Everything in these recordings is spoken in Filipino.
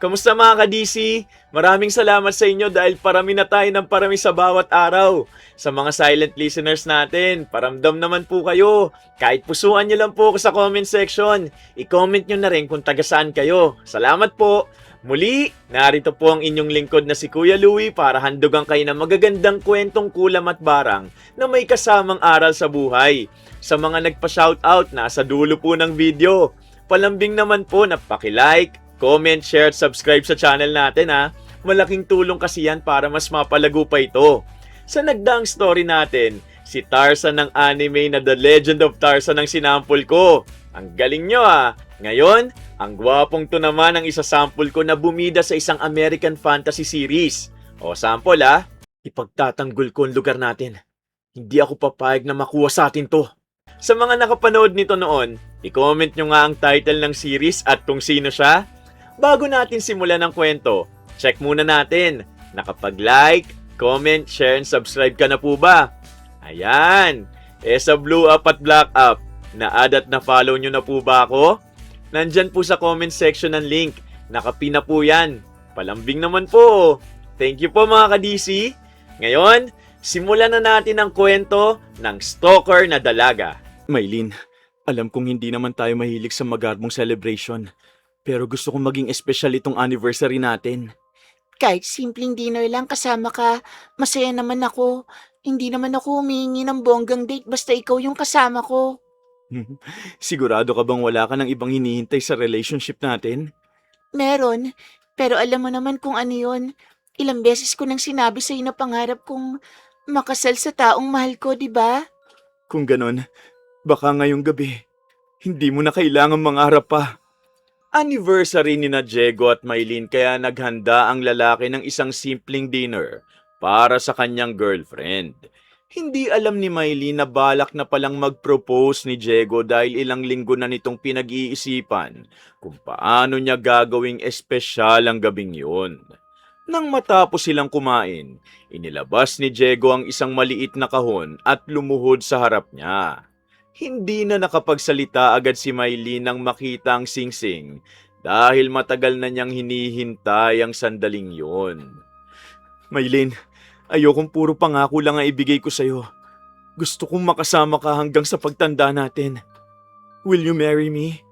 Kamusta mga ka-DC? Maraming salamat sa inyo dahil parami na tayo ng parami sa bawat araw. Sa mga silent listeners natin, paramdam naman po kayo. Kahit pusuan nyo lang po ako sa comment section. I-comment nyo na rin kung taga saan kayo. Salamat po! Muli, narito po ang inyong lingkod na si Kuya Louie para handugan kayo ng magagandang kwentong kulam at barang na may kasamang aral sa buhay. Sa mga nagpa-shoutout, nasa dulo po ng video. Palambing naman po na paki-like, comment, share at subscribe sa channel natin ha. Malaking tulong kasi yan para mas mapalago pa ito. Sa nagdaang story natin, si Tarzan ng anime na The Legend of Tarzan ang sinampol ko. Ang galing nyo ha. Ngayon, ang gwapong to naman ang isasample ko na bumida sa isang American fantasy series. O sample ha, ipagtatanggol ko ang lugar natin. Hindi ako papayag na makuha sa atin to. Sa mga nakapanood nito noon, i-comment nyo nga ang title ng series at kung sino siya. Bago natin simulan ang kwento, check muna natin. Nakapag-like, comment, share, and subscribe ka na po ba? Ayan! Sa blue up at black up, na-add at na-follow nyo na po ba ako? Nandyan po sa comment section ng link. Nakapin na po yan. Palambing naman po. Thank you po mga ka-DC. Ngayon, simulan na natin ang kwento ng stalker na dalaga. Maylin, alam kong hindi naman tayo mahilig sa magarbong celebration. Pero gusto kong maging espesyal itong anniversary natin. Kahit simpleng dinner lang kasama ka, masaya naman ako. Hindi naman ako humihingi ng bonggang date basta ikaw yung kasama ko. Sigurado ka bang wala ka ng ibang hinihintay sa relationship natin? Meron, pero alam mo naman kung ano yun. Ilang beses ko nang sinabi sa'yo na pangarap kong makasal sa taong mahal ko, di ba? Kung ganon, baka ngayong gabi, hindi mo na kailangang mangarap pa. Anniversary ni na Diego at Maylin kaya naghanda ang lalaki ng isang simpleng dinner para sa kanyang girlfriend. Hindi alam ni Maylin na balak na palang mag-propose ni Diego dahil ilang linggo na nitong pinag-iisipan kung paano niya gagawing espesyal ang gabing yun. Nang matapos silang kumain, inilabas ni Diego ang isang maliit na kahon at lumuhod sa harap niya. Hindi na nakapagsalita agad si Maylin nang makita ang singsing dahil matagal na niyang hinihintay ang sandaling yun. Maylin, ayokong puro pangako lang ang ibigay ko sa'yo. Gusto kong makasama ka hanggang sa pagtanda natin. Will you marry me?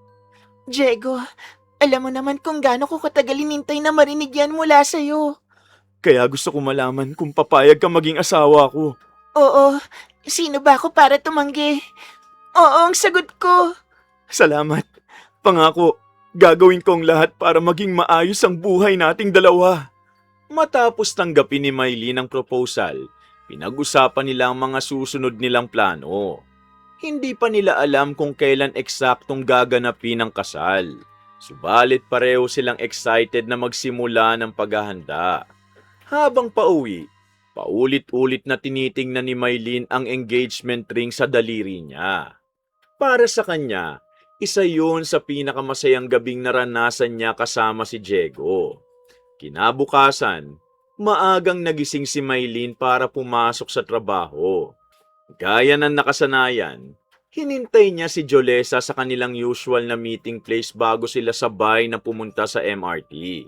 Diego, alam mo naman kung gaano ko katagal inintay na marinig yan mula sa'yo. Kaya gusto ko malaman kung papayag ka maging asawa ko. Oo, sino ba ako para tumanggi? Oo, ang sagot ko. Salamat. Pangako, gagawin ko ang lahat para maging maayos ang buhay nating dalawa. Matapos tanggapin ni Maylin ang proposal, pinag-usapan nila ang mga susunod nilang plano. Hindi pa nila alam kung kailan eksaktong gaganapin ang kasal. Subalit pareho silang excited na magsimula ng paghahanda. Habang pauwi, paulit-ulit na tinitingnan ni Maylin ang engagement ring sa daliri niya. Para sa kanya, isa yun sa pinakamasayang gabing naranasan niya kasama si Diego. Kinabukasan, maagang nagising si Maylin para pumasok sa trabaho. Gaya ng nakasanayan, hinintay niya si Jolesa sa kanilang usual na meeting place bago sila sabay na pumunta sa MRT.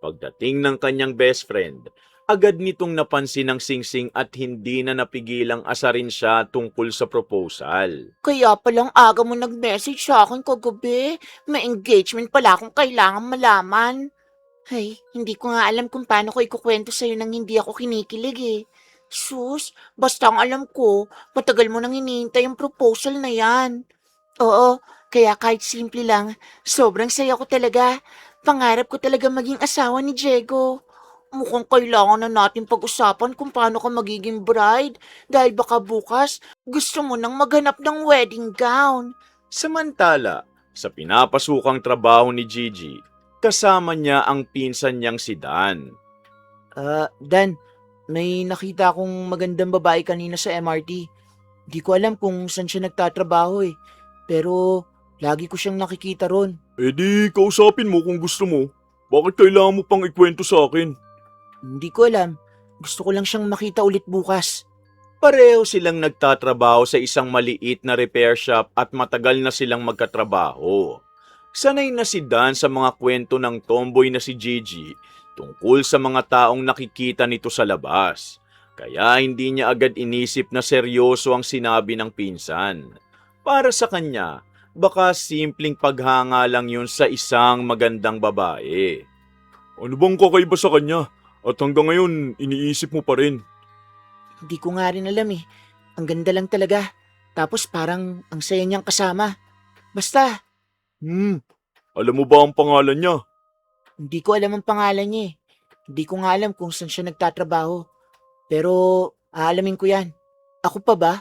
Pagdating ng kanyang best friend, agad nitong napansin ng singsing at hindi na napigilang asarin siya tungkol sa proposal. Kaya palang aga mo nag-message sa akin kagabi. May engagement pala akong kailangan malaman. Ay, hindi ko nga alam kung paano ko ikukwento sa'yo nang hindi ako kinikilig eh. Sus, basta ang alam ko, matagal mo nang hinihintay yung proposal na yan. Oo, kaya kahit simple lang, sobrang saya ko talaga. Pangarap ko talaga maging asawa ni Diego. Mukhang kailangan na natin pag-usapan kung paano ka magiging bride dahil baka bukas gusto mo nang maghanap ng wedding gown. Samantala, sa pinapasukang trabaho ni Gigi, kasama niya ang pinsan niyang si Dan. Dan, may nakita akong magandang babae kanina sa MRT. Di ko alam kung saan siya nagtatrabaho eh. Pero lagi ko siyang nakikita ron. Eh di, kausapin mo kung gusto mo. Bakit kailangan mo pang ikwento sa akin? Hindi ko alam. Gusto ko lang siyang makita ulit bukas. Pareho silang nagtatrabaho sa isang maliit na repair shop at matagal na silang magkatrabaho. Sanay na si Dan sa mga kwento ng tomboy na si Gigi tungkol sa mga taong nakikita nito sa labas. Kaya hindi niya agad inisip na seryoso ang sinabi ng pinsan. Para sa kanya, baka simpleng paghanga lang yun sa isang magandang babae. Ano bang kakaiba sa kanya? At hanggang ngayon, iniisip mo pa rin. Hindi ko nga rin alam eh. Ang ganda lang talaga. Tapos parang ang saya niyang kasama. Basta, Alam mo ba ang pangalan niya? hindi ko alam ang pangalan niya eh. Hindi ko nga alam kung saan siya nagtatrabaho. Pero aalamin ko yan. Ako pa ba?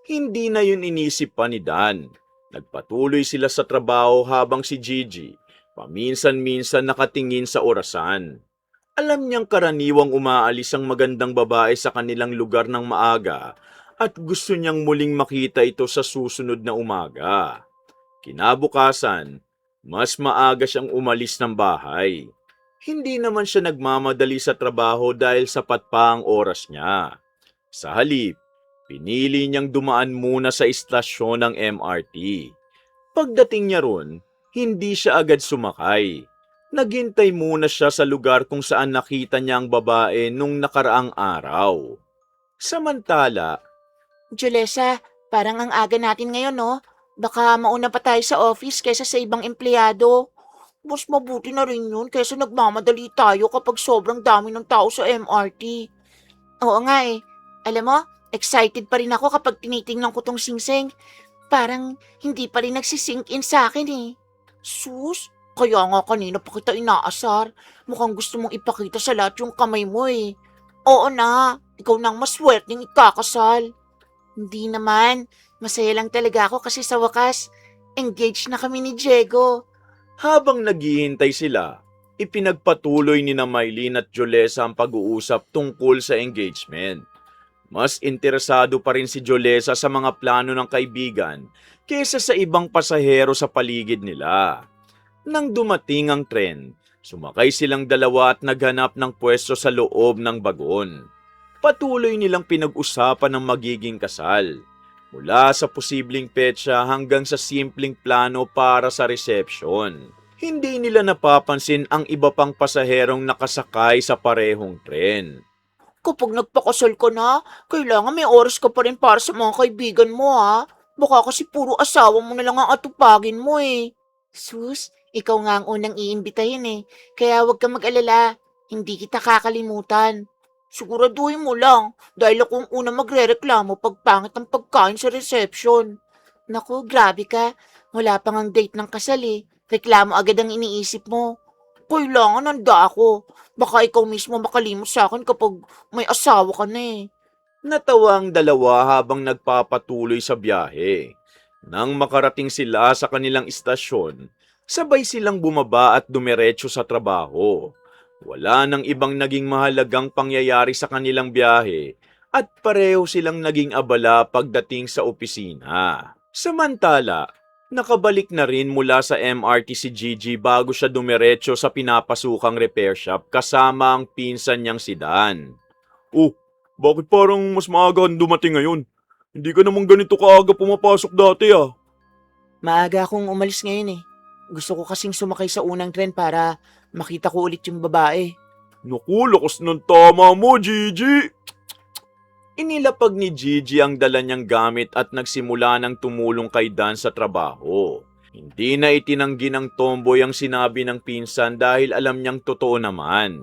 Hindi na yun inisip pa ni Dan. Nagpatuloy sila sa trabaho habang si Gigi paminsan-minsan nakatingin sa orasan. Alam niyang karaniwang umaalis ang magandang babae sa kanilang lugar ng maaga at gusto niyang muling makita ito sa susunod na umaga. Kinabukasan, mas maaga siyang umalis ng bahay. Hindi naman siya nagmamadali sa trabaho dahil sapat pa ang oras niya. Sa halip, pinili niyang dumaan muna sa istasyon ng MRT. Pagdating niya ron, hindi siya agad sumakay. Naghintay muna siya sa lugar kung saan nakita niya ang babae nung nakaraang araw. Samantala, Julesa, parang ang aga natin ngayon no? Baka mauna pa tayo sa office kaysa sa ibang empleyado. Mas mabuti na rin yun kaysa nagmamadali tayo kapag sobrang dami ng tao sa MRT. Oo nga eh. Alam mo, excited pa rin ako kapag tinitingnan ko tong singsing. Parang hindi pa rin nagsisink in sa akin eh. Sus, kaya nga kanina pa kita inaasar. Mukhang gusto mong ipakita sa lahat yung kamay mo eh. Oo na, ikaw nang maswerteng ikakasal. Hindi naman, masaya lang talaga ako kasi sa wakas, engaged na kami ni Diego. habang naghihintay sila, ipinagpatuloy ni na Mylene at Jolesa ang pag-uusap tungkol sa engagement. Mas interesado pa rin si Jolesa sa mga plano ng kaibigan kaysa sa ibang pasahero sa paligid nila. Nang dumating ang tren, sumakay silang dalawa at naghanap ng pwesto sa loob ng bagon. Patuloy nilang pinag-usapan ang magiging kasal, mula sa posibleng petsa hanggang sa simpleng plano para sa reception. Hindi nila napapansin ang iba pang pasaherong nakasakay sa parehong tren. Kapag nagpakasal ka na, kailangan may oras ka pa rin para sa mga kaibigan mo ha. Baka kasi puro asawa mo na lang ang atupagin mo eh. Sus, ikaw nga ang unang iimbitahin eh. Kaya huwag kang mag-alala. Hindi kita kakalimutan. Siguraduhin mo lang, dahil ako ang una magrereklamo pag pangit ang pagkain sa reception. Naku, grabe ka. Wala pang ang date ng kasal eh. Reklamo agad ang iniisip mo. Kailangan handa ako. Baka ikaw mismo makalimot sa akin kapag may asawa ka na eh. Natawa ang dalawa habang nagpapatuloy sa biyahe. Nang makarating sila sa kanilang istasyon, sabay silang bumaba at dumiretso sa trabaho. Wala nang ibang naging mahalagang pangyayari sa kanilang biyahe at pareho silang naging abala pagdating sa opisina. Samantala, nakabalik na rin mula sa MRT si Gigi bago siya dumiretso sa pinapasukang repair shop kasama ang pinsan niyang si Dan. Oh, bakit parang mas maaga kang dumating ngayon? Hindi ka naman ganito kaaga pumapasok dati ah. Maaga akong umalis ngayon eh. Gusto ko kasing sumakay sa unang tren para makita ko ulit yung babae. Naku, lakas ng tama mo, Gigi! Inilapag ni Gigi ang dala niyang gamit at nagsimula ng tumulong kay Dan sa trabaho. Hindi na itinanggi ng tomboy ang sinabi ng pinsan dahil alam niyang totoo naman.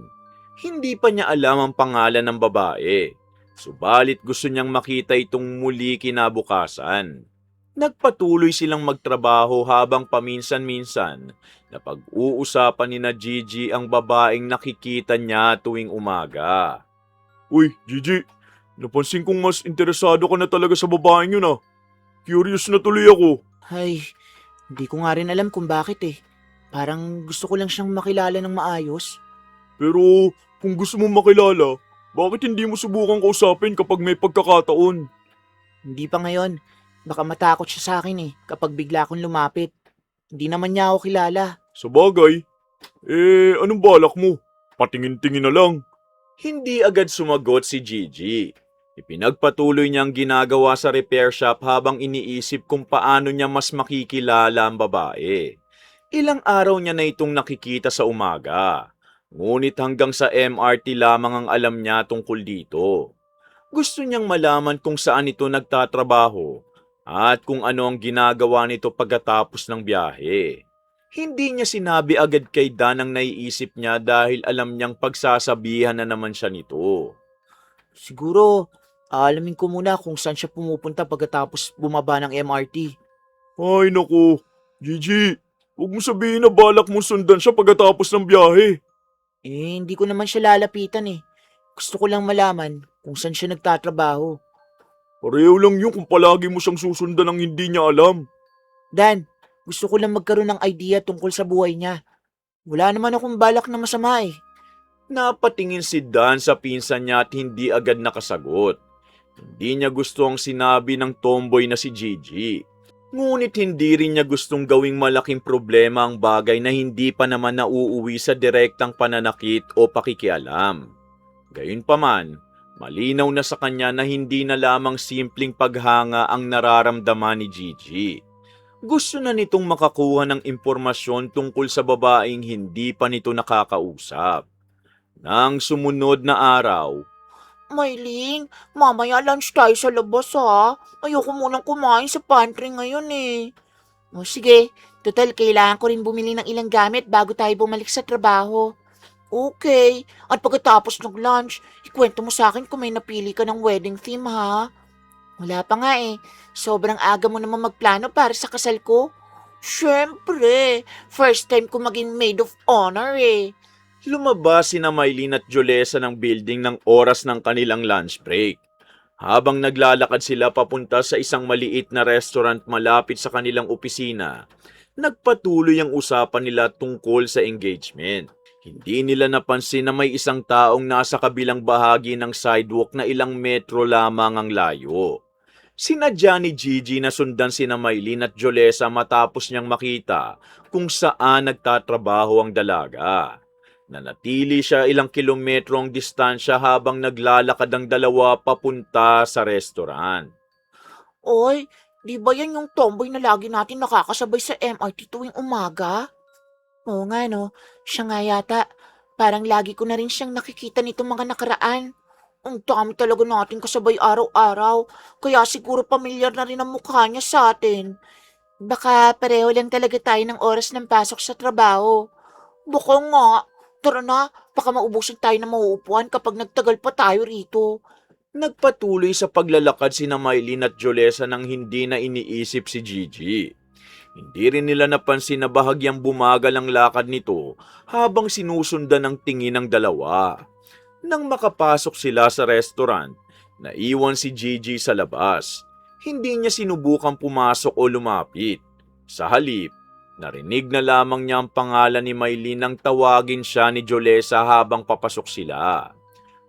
Hindi pa niya alam ang pangalan ng babae. Subalit gusto niyang makita itong muli kinabukasan. Nagpatuloy silang magtrabaho habang paminsan-minsan na pag-uusapan ni na Gigi ang babaeng nakikita niya tuwing umaga. Uy, Gigi, napansin kong mas interesado ka na talaga sa babaeng yun ah. Curious na tuloy ako. Ay, hindi ko nga rin alam kung bakit eh. Parang gusto ko lang siyang makilala ng maayos. Pero kung gusto mong makilala, bakit hindi mo subukang kausapin kapag may pagkakataon? Hindi pa ngayon. Baka matakot siya sa akin eh kapag bigla akong lumapit. Hindi naman niya ako kilala. Sa bagay, anong balak mo? Patingin-tingin na lang. Hindi agad sumagot si Gigi. Ipinagpatuloy niya ang ginagawa sa repair shop habang iniisip kung paano niya mas makikilala ang babae. Ilang araw niya na itong nakikita sa umaga. Ngunit hanggang sa MRT lamang ang alam niya tungkol dito. Gusto niyang malaman kung saan ito nagtatrabaho at kung ano ang ginagawa nito pagkatapos ng biyahe. Hindi niya sinabi agad kay Dan ang naiisip niya dahil alam niyang pagsasabihan na naman siya nito. Siguro, aalamin ko muna kung saan siya pumupunta pagkatapos bumaba ng MRT. Ay naku, Gigi, huwag mo sabihin na balak mo sundan siya pagkatapos ng biyahe. Hindi ko naman siya lalapitan eh. Gusto ko lang malaman kung saan siya nagtatrabaho. Pareho lang yun kung palagi mo siyang susundan ng hindi niya alam. Dan, gusto ko lang magkaroon ng idea tungkol sa buhay niya. Wala naman akong balak na masama eh. Napatingin si Dan sa pinsan niya at hindi agad nakasagot. Hindi niya gusto ang sinabi ng tomboy na si Gigi. Ngunit hindi rin niya gustong gawing malaking problema ang bagay na hindi pa naman nauuwi sa direktang pananakit o pakikialam. Gayunpaman, malinaw na sa kanya na hindi na lamang simpleng paghanga ang nararamdaman ni Gigi. Gusto na nitong makakuha ng impormasyon tungkol sa babaeng hindi pa nito nakakausap. Nang sumunod na araw, Maylin, mamaya lunch tayo sa labas ha. Ayoko munang kumain sa pantry ngayon eh. O sige, total kailangan ko rin bumili ng ilang gamit bago tayo bumalik sa trabaho. Okay, at pagkatapos ng lunch, ikwento mo sa akin kung may napili ka ng wedding theme ha. Wala pa nga eh, sobrang aga mo naman magplano para sa kasal ko. Siyempre, first time ko maging maid of honor eh. lumabas sina Maylin at Jolesa ng building ng oras ng kanilang lunch break. Habang naglalakad sila papunta sa isang maliit na restaurant malapit sa kanilang opisina, nagpatuloy ang usapan nila tungkol sa engagement. Hindi nila napansin na may isang taong nasa kabilang bahagi ng sidewalk na ilang metro lamang ang layo. Sinadya ni Gigi na sundan sina Maylin at Jolesa matapos niyang makita kung saan nagtatrabaho ang dalaga. Nanatili siya ilang kilometro ang distansya habang naglalakad ang dalawa papunta sa restaurant. Oy, di ba yan yung tomboy na lagi natin nakakasabay sa MRT tuwing umaga? Oo nga no, siya nga yata. Parang lagi ko na rin siyang nakikita nito mga nakaraan. Ang dami talaga natin kasabay araw-araw, kaya siguro pamilyar na rin ang mukha niya sa atin. Baka pareho lang talaga tayo ng oras ng pasok sa trabaho. Baka nga, tara na, baka maubusan tayo ng mauupuan kapag nagtagal pa tayo rito. Nagpatuloy sa paglalakad sina Maylin at Jolesa nang hindi na iniisip si Gigi. Hindi rin nila napansin na bahagyang bumagal ang lakad nito habang sinusundan ng tingin ng dalawa. Nang makapasok sila sa restaurant, naiwan si Gigi sa labas. Hindi niya sinubukang pumasok o lumapit. Sa halip, narinig na lamang niya ang pangalan ni Maylin nang tawagin siya ni Jolesa habang papasok sila.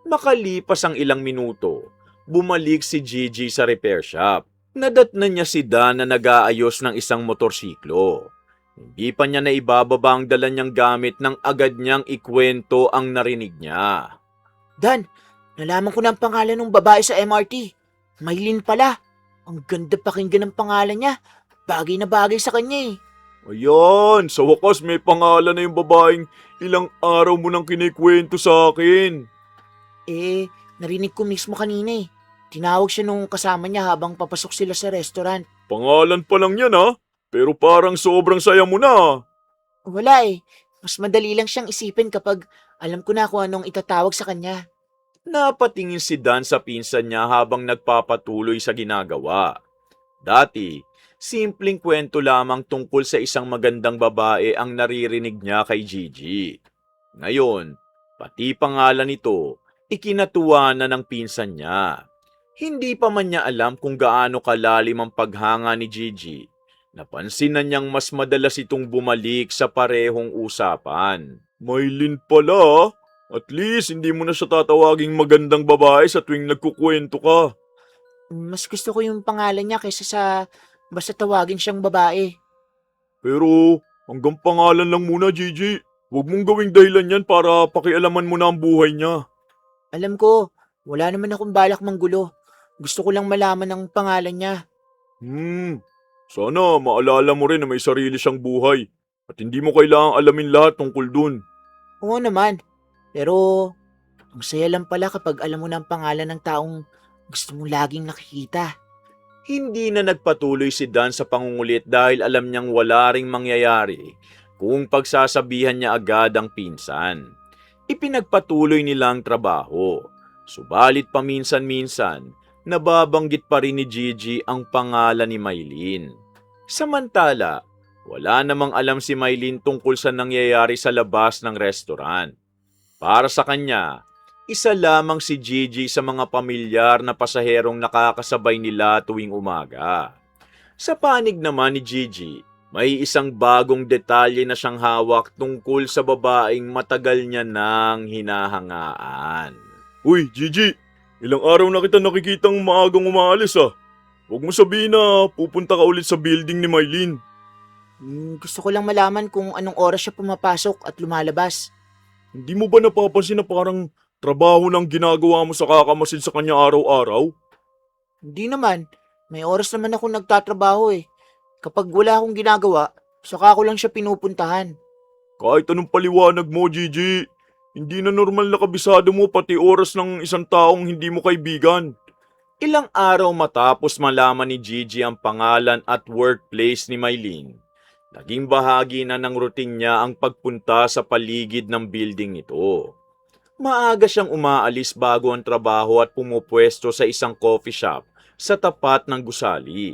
Makalipas ang ilang minuto, bumalik si Gigi sa repair shop. Nadatnan niya si Dan na nag-aayos ng isang motorsiklo. Hindi pa niya naibababa ang dala niyang gamit nang agad niyang ikwento ang narinig niya. Dan, nalaman ko na ang pangalan ng babae sa MRT. Maylin pala. Ang ganda pakinggan ng pangalan niya. Bagay na bagay sa kanya eh. Ayan, sa wakas may pangalan na yung babaeng ilang araw mo nang kinikwento sa akin. Narinig ko mismo kanina eh. Tinawag siya nung kasama niya habang papasok sila sa restaurant. Pangalan pa lang yan ha, pero parang sobrang saya mo na. Wala eh. Mas madali lang siyang isipin kapag alam ko na kung anong itatawag sa kanya. Napatingin si Dan sa pinsan niya habang nagpapatuloy sa ginagawa. Dati, simpleng kwento lamang tungkol sa isang magandang babae ang naririnig niya kay Gigi. Ngayon, pati pangalan nito, ikinatuwa na ng pinsan niya. Hindi pa man niya alam kung gaano kalalim ang paghanga ni Gigi. Napansin na niyang mas madalas itong bumalik sa parehong usapan. Maylin pala. At least hindi mo na siya tatawaging magandang babae sa tuwing nagkukwento ka. Mas gusto ko yung pangalan niya kaysa sa basta tawagin siyang babae. Pero hanggang pangalan lang muna, Gigi. Huwag mong gawing dahilan yan para pakialaman mo na ang buhay niya. Alam ko, wala naman akong balak manggulo. Gusto ko lang malaman ang pangalan niya. Sana maalala mo rin na may sarili siyang buhay. At hindi mo kailangang alamin lahat tungkol dun. Oo naman. Pero, ang saya lang pala kapag alam mo na ang pangalan ng taong gusto mo laging nakikita. Hindi na nagpatuloy si Dan sa pangungulit dahil alam niyang wala ring mangyayari kung pagsasabihan niya agad ang pinsan. Ipinagpatuloy nila ang trabaho. Subalit paminsan-minsan, nababanggit pa rin ni Gigi ang pangalan ni Maylin. Samantala, wala namang alam si Maylin tungkol sa nangyayari sa labas ng restaurant. Para sa kanya, isa lamang si Gigi sa mga pamilyar na pasaherong nakakasabay nila tuwing umaga. Sa panig naman ni Gigi, may isang bagong detalye na siyang hawak tungkol sa babaeng matagal niya nang hinahangaan. Uy, Gigi! Ilang araw na kita nakikitang maagang umaalis ah. Huwag mo sabihin na pupunta ka ulit sa building ni Maylin. Gusto ko lang malaman kung anong oras siya pumapasok at lumalabas. Hindi mo ba napapansin na parang trabaho ng ginagawa mo sa kakamasid sa kanya araw-araw? Hindi naman. May oras naman ako nagtatrabaho eh. Kapag wala akong ginagawa, saka ko lang siya pinupuntahan. Kahit anong paliwanag mo, Gigi, hindi na normal na kabisado mo pati oras ng isang taong hindi mo kaibigan. Ilang araw matapos malaman ni Gigi ang pangalan at workplace ni Maylin, naging bahagi na ng routine niya ang pagpunta sa paligid ng building ito. Maaga siyang umaalis bago ang trabaho at pumupwesto sa isang coffee shop sa tapat ng gusali.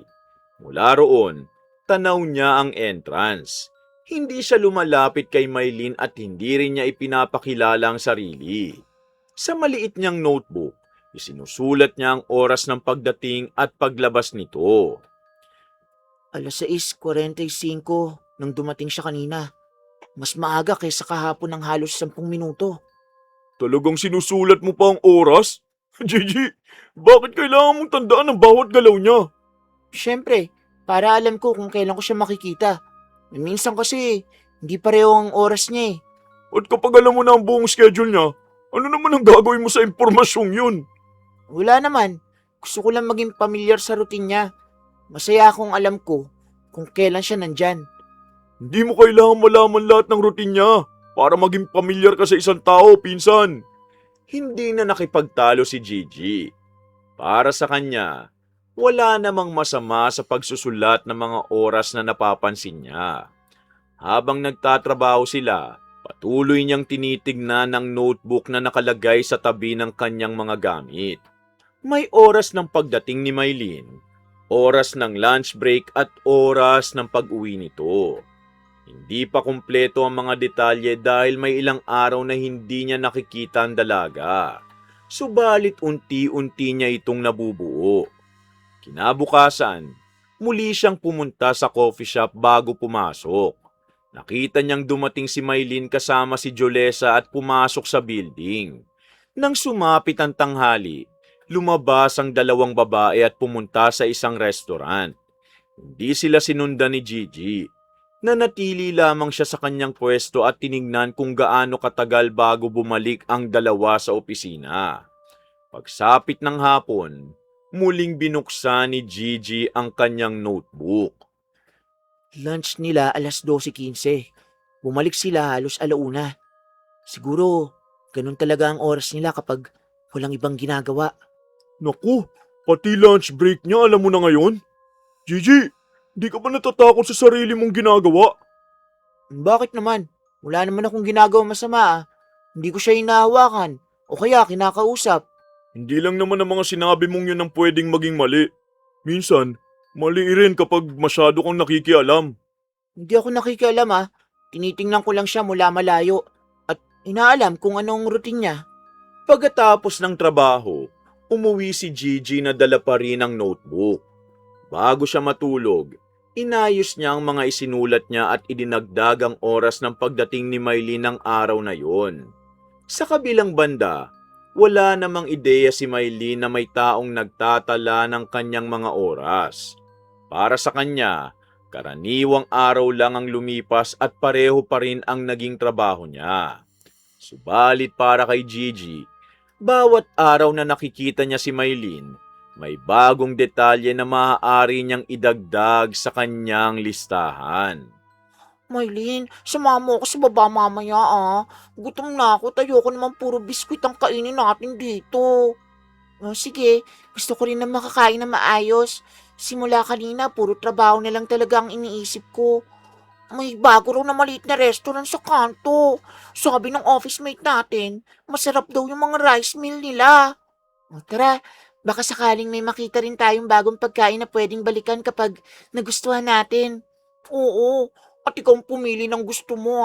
Mula roon, tanaw niya ang entrance. Hindi siya lumalapit kay Maylin at hindi rin niya ipinapakilala ang sarili. Sa maliit niyang notebook, isinusulat niya ang oras ng pagdating at paglabas nito. 6:45 nang dumating siya kanina. Mas maaga kaysa kahapon ng halos 10 minuto. Talagang sinusulat mo pa ang oras? Gigi, bakit kailangan mong tandaan ang bawat galaw niya? Siyempre, para alam ko kung kailan ko siya makikita. Minsan kasi, hindi pareho ang oras niya eh. At kapag alam mo na ang buong schedule niya, ano naman ang gagawin mo sa impormasyong yun? Wala naman. Gusto ko lang maging pamilyar sa routine niya. Masaya akong alam ko kung kailan siya nandyan. Hindi mo kailangan malaman lahat ng routine niya para maging pamilyar ka sa isang tao, pinsan. Hindi na nakipagtalo si Gigi. Para sa kanya, wala namang masama sa pagsusulat ng mga oras na napapansin niya. Habang nagtatrabaho sila, patuloy niyang tinitignan ang notebook na nakalagay sa tabi ng kanyang mga gamit. May oras ng pagdating ni Maylin, oras ng lunch break at oras ng pag-uwi nito. Hindi pa kumpleto ang mga detalye dahil may ilang araw na hindi niya nakikita ang dalaga. Subalit unti-unti niya itong nabubuo. Kinabukasan, muli siyang pumunta sa coffee shop bago pumasok. Nakita niyang dumating si Maylin kasama si Jolesa at pumasok sa building. Nang sumapit ang tanghali, lumabas ang dalawang babae at pumunta sa isang restaurant. Hindi sila sinundan ni Gigi. Nanatili lamang siya sa kanyang pwesto at tiningnan kung gaano katagal bago bumalik ang dalawa sa opisina. Pagsapit ng hapon, muling binuksan ni Gigi ang kanyang notebook. Lunch nila 12:15. Bumalik sila halos 1:00. Siguro, ganun talaga ang oras nila kapag walang ibang ginagawa. Naku, pati lunch break niya alam mo na ngayon? Gigi, di ka ba natatakot sa sarili mong ginagawa? Bakit naman? Wala naman akong ginagawa masama ah. Hindi ko siya hinahawakan o kaya kinakausap. Hindi lang naman ang mga sinabi mong yun ang pwedeng maging mali. Minsan, mali rin kapag masyado kang nakikialam. Hindi ako nakikialam ah. Tinitingnan ko lang siya mula malayo at inaalam kung anong routine niya. Pagkatapos ng trabaho, umuwi si Gigi na dala pa rin ang notebook. Bago siya matulog, inayos niya ang mga isinulat niya at idinagdag ang oras ng pagdating ni Maylin ng araw na yon. Sa kabilang banda, wala namang ideya si Maylin na may taong nagtatala ng kanyang mga oras. Para sa kanya, karaniwang araw lang ang lumipas at pareho pa rin ang naging trabaho niya. Subalit para kay Gigi, bawat araw na nakikita niya si Maylin, may bagong detalye na maaari niyang idagdag sa kanyang listahan. Maylin, sumama ako sa baba mamaya Gutom na ako, ayoko naman puro biskwit ang kainin natin dito. Oh, sige, gusto ko rin na makakain na maayos. Simula kanina, puro trabaho na lang talaga ang iniisip ko. May bago raw na maliit na restaurant sa kanto. Sabi ng office mate natin, masarap daw yung mga rice meal nila. O tara, baka sakaling may makita rin tayong bagong pagkain na pwedeng balikan kapag nagustuhan natin. Oo, at ikaw ang pumili ng gusto mo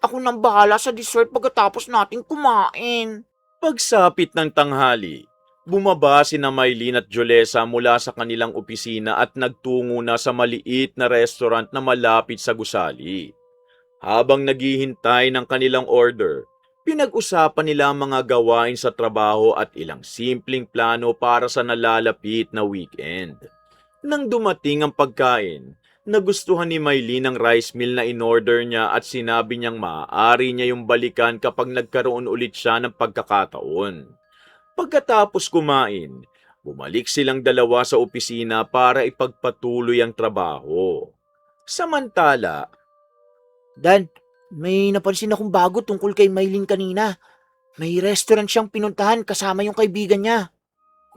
Ako nang bahala sa dessert pagkatapos natin kumain. Pagsapit ng tanghali, bumaba sina Maylin at Jolesa mula sa kanilang opisina at nagtungo na sa maliit na restaurant na malapit sa gusali. Habang naghihintay ng kanilang order, pinag-usapan nila ang mga gawain sa trabaho at ilang simpleng plano para sa nalalapit na weekend. Nang dumating ang pagkain, nagustuhan ni Maylin ang rice meal na in-order niya at sinabi niyang maaari niya yung balikan kapag nagkaroon ulit siya ng pagkakataon. Pagkatapos kumain, bumalik silang dalawa sa opisina para ipagpatuloy ang trabaho. Samantala, Dan, may napansin akong bago tungkol kay Maylin kanina. May restaurant siyang pinuntahan kasama yung kaibigan niya.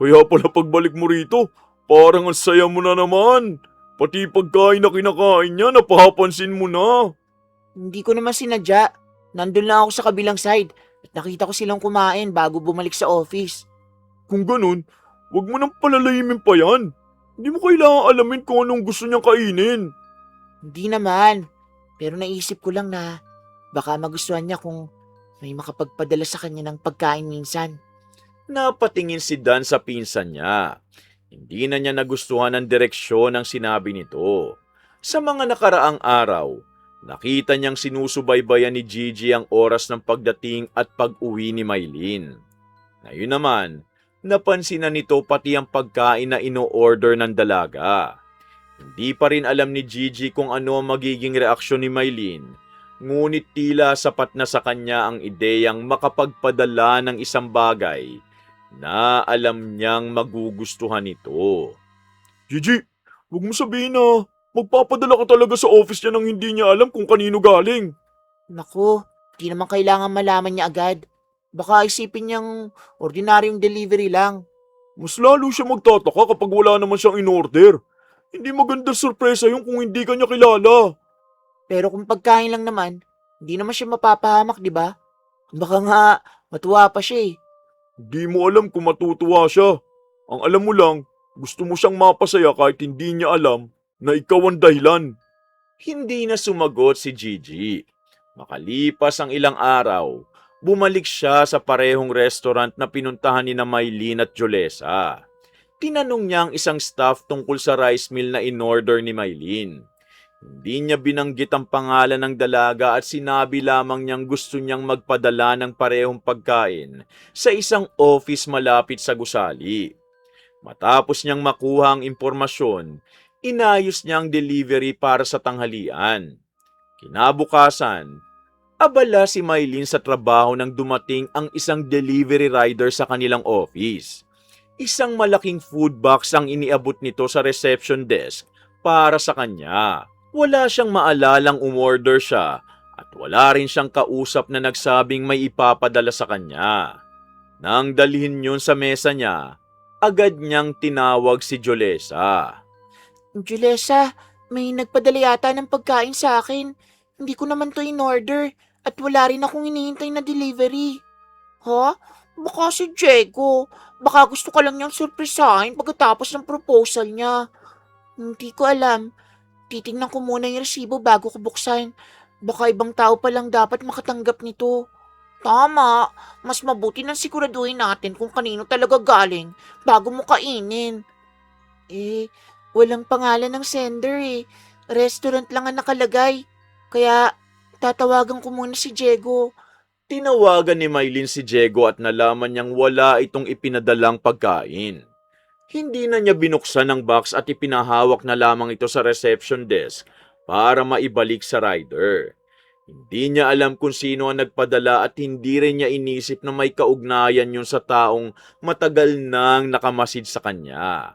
Kaya pala pagbalik mo rito, parang ang saya mo na naman. Pati pagkain na kinakain niya, napapansin mo na. Hindi ko naman sinadya. Nandun lang ako sa kabilang side at nakita ko silang kumain bago bumalik sa office. Kung ganun, wag mo nang palalayimin pa yan. Hindi mo kailangan alamin kung anong gusto niyang kainin. Hindi naman. Pero naisip ko lang na baka magustuhan niya kung may makapagpadala sa kanya ng pagkain minsan. napatingin si Dan sa pinsan niya. Hindi na niya nagustuhan ang direksyon ng sinabi nito. Sa mga nakaraang araw, nakita niyang sinusubaybayan ni Gigi ang oras ng pagdating at pag-uwi ni Maylin. Ngayon naman, napansin na nito pati ang pagkain na ino-order ng dalaga. Hindi pa rin alam ni Gigi kung ano ang magiging reaksyon ni Maylin, ngunit tila sapat na sa kanya ang ideyang makapagpadala ng isang bagay na alam niyang magugustuhan ito. Gigi, wag mo sabihin na magpapadala ka talaga sa office niya nang hindi niya alam kung kanino galing. Naku, di naman kailangan malaman niya agad. Baka isipin niyang ordinaryong delivery lang. Mas lalo siya magtataka kapag wala naman siyang in-order. Hindi magandang sorpresa yung kung hindi ka niya kilala. Pero kung pagkain lang naman, hindi naman siya mapapahamak, di ba? Baka nga, matuwa pa siya eh. Hindi mo alam kung matutuwa siya. Ang alam mo lang, gusto mo siyang mapasaya kahit hindi niya alam na ikaw ang dahilan. Hindi na sumagot si Gigi. Makalipas ang ilang araw, bumalik siya sa parehong restaurant na pinuntahan ni na Maylin at Jolesa. Tinanong niya ang isang staff tungkol sa rice meal na in-order ni Maylin. Hindi niya binanggit ang pangalan ng dalaga at sinabi lamang niyang gusto niyang magpadala ng parehong pagkain sa isang office malapit sa gusali. Matapos niyang makuha ang impormasyon, inayos niya ang delivery para sa tanghalian. Kinabukasan, abala si Maylin sa trabaho nang dumating ang isang delivery rider sa kanilang office. Isang malaking food box ang iniabot nito sa reception desk para sa kanya. Wala siyang maalalang umorder siya at wala rin siyang kausap na nagsabing may ipapadala sa kanya. Nang dalhin yun sa mesa niya, agad niyang tinawag si Jolesa. Julessa, may nagpadala yata ng pagkain sa akin. Hindi ko naman to in-order at wala rin akong hinihintay na delivery. Ha? Baka si Diego. Baka gusto ka lang niyang surprisahin pagkatapos ng proposal niya. Hindi ko alam. Titingnan ko muna yung resibo bago ko buksan. Baka ibang tao pa lang dapat makatanggap nito. Tama. Mas mabuti nang siguraduhin natin kung kanino talaga galing bago mo kainin. Walang pangalan ng sender eh. Restaurant lang ang nakalagay. Kaya tatawagan ko muna si Diego. Tinawagan ni Maylin si Diego at nalaman niyang wala itong ipinadalang pagkain. Hindi na niya binuksan ang box at ipinahawak na lamang ito sa reception desk para maibalik sa rider. Hindi niya alam kung sino ang nagpadala at hindi rin niya inisip na may kaugnayan yun sa taong matagal nang nakamasid sa kanya.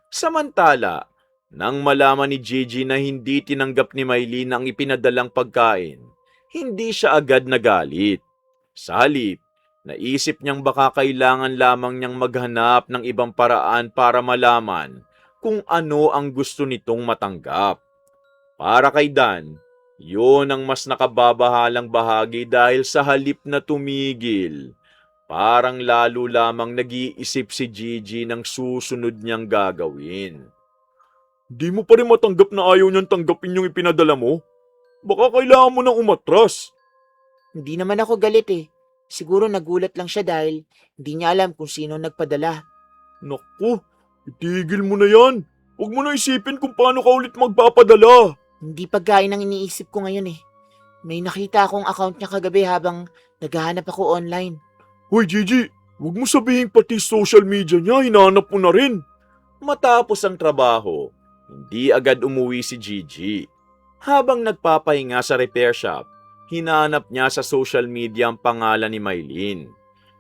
Samantala, Nang malaman ni Gigi na hindi tinanggap ni Maylin ang ipinadalang pagkain, hindi siya agad nagalit. Sa halip, naisip niyang baka kailangan lamang niyang maghanap ng ibang paraan para malaman kung ano ang gusto nitong matanggap. Para kay Dan, yun ang mas nakababahalang bahagi dahil sa halip na tumigil, parang lalo lamang nag-iisip si Gigi ng susunod niyang gagawin. Di mo pa rin matanggap na ayaw niyang tanggapin yung ipinadala mo? Baka kailangan mo nang umatras. Hindi naman ako galit eh. Siguro nagulat lang siya dahil hindi niya alam kung sino nagpadala. Naku, itigil mo na yan. Huwag mo na isipin kung paano ka ulit magpapadala. Hindi pagkain ang iniisip ko ngayon eh. May nakita akong account niya kagabi habang naghahanap ako online. Hoy Gigi, huwag mo sabihin pati social media niya, hinahanap mo na rin. Matapos ang trabaho, hindi agad umuwi si Gigi. Habang nagpapahinga sa repair shop, hinanap niya sa social media ang pangalan ni Maylin.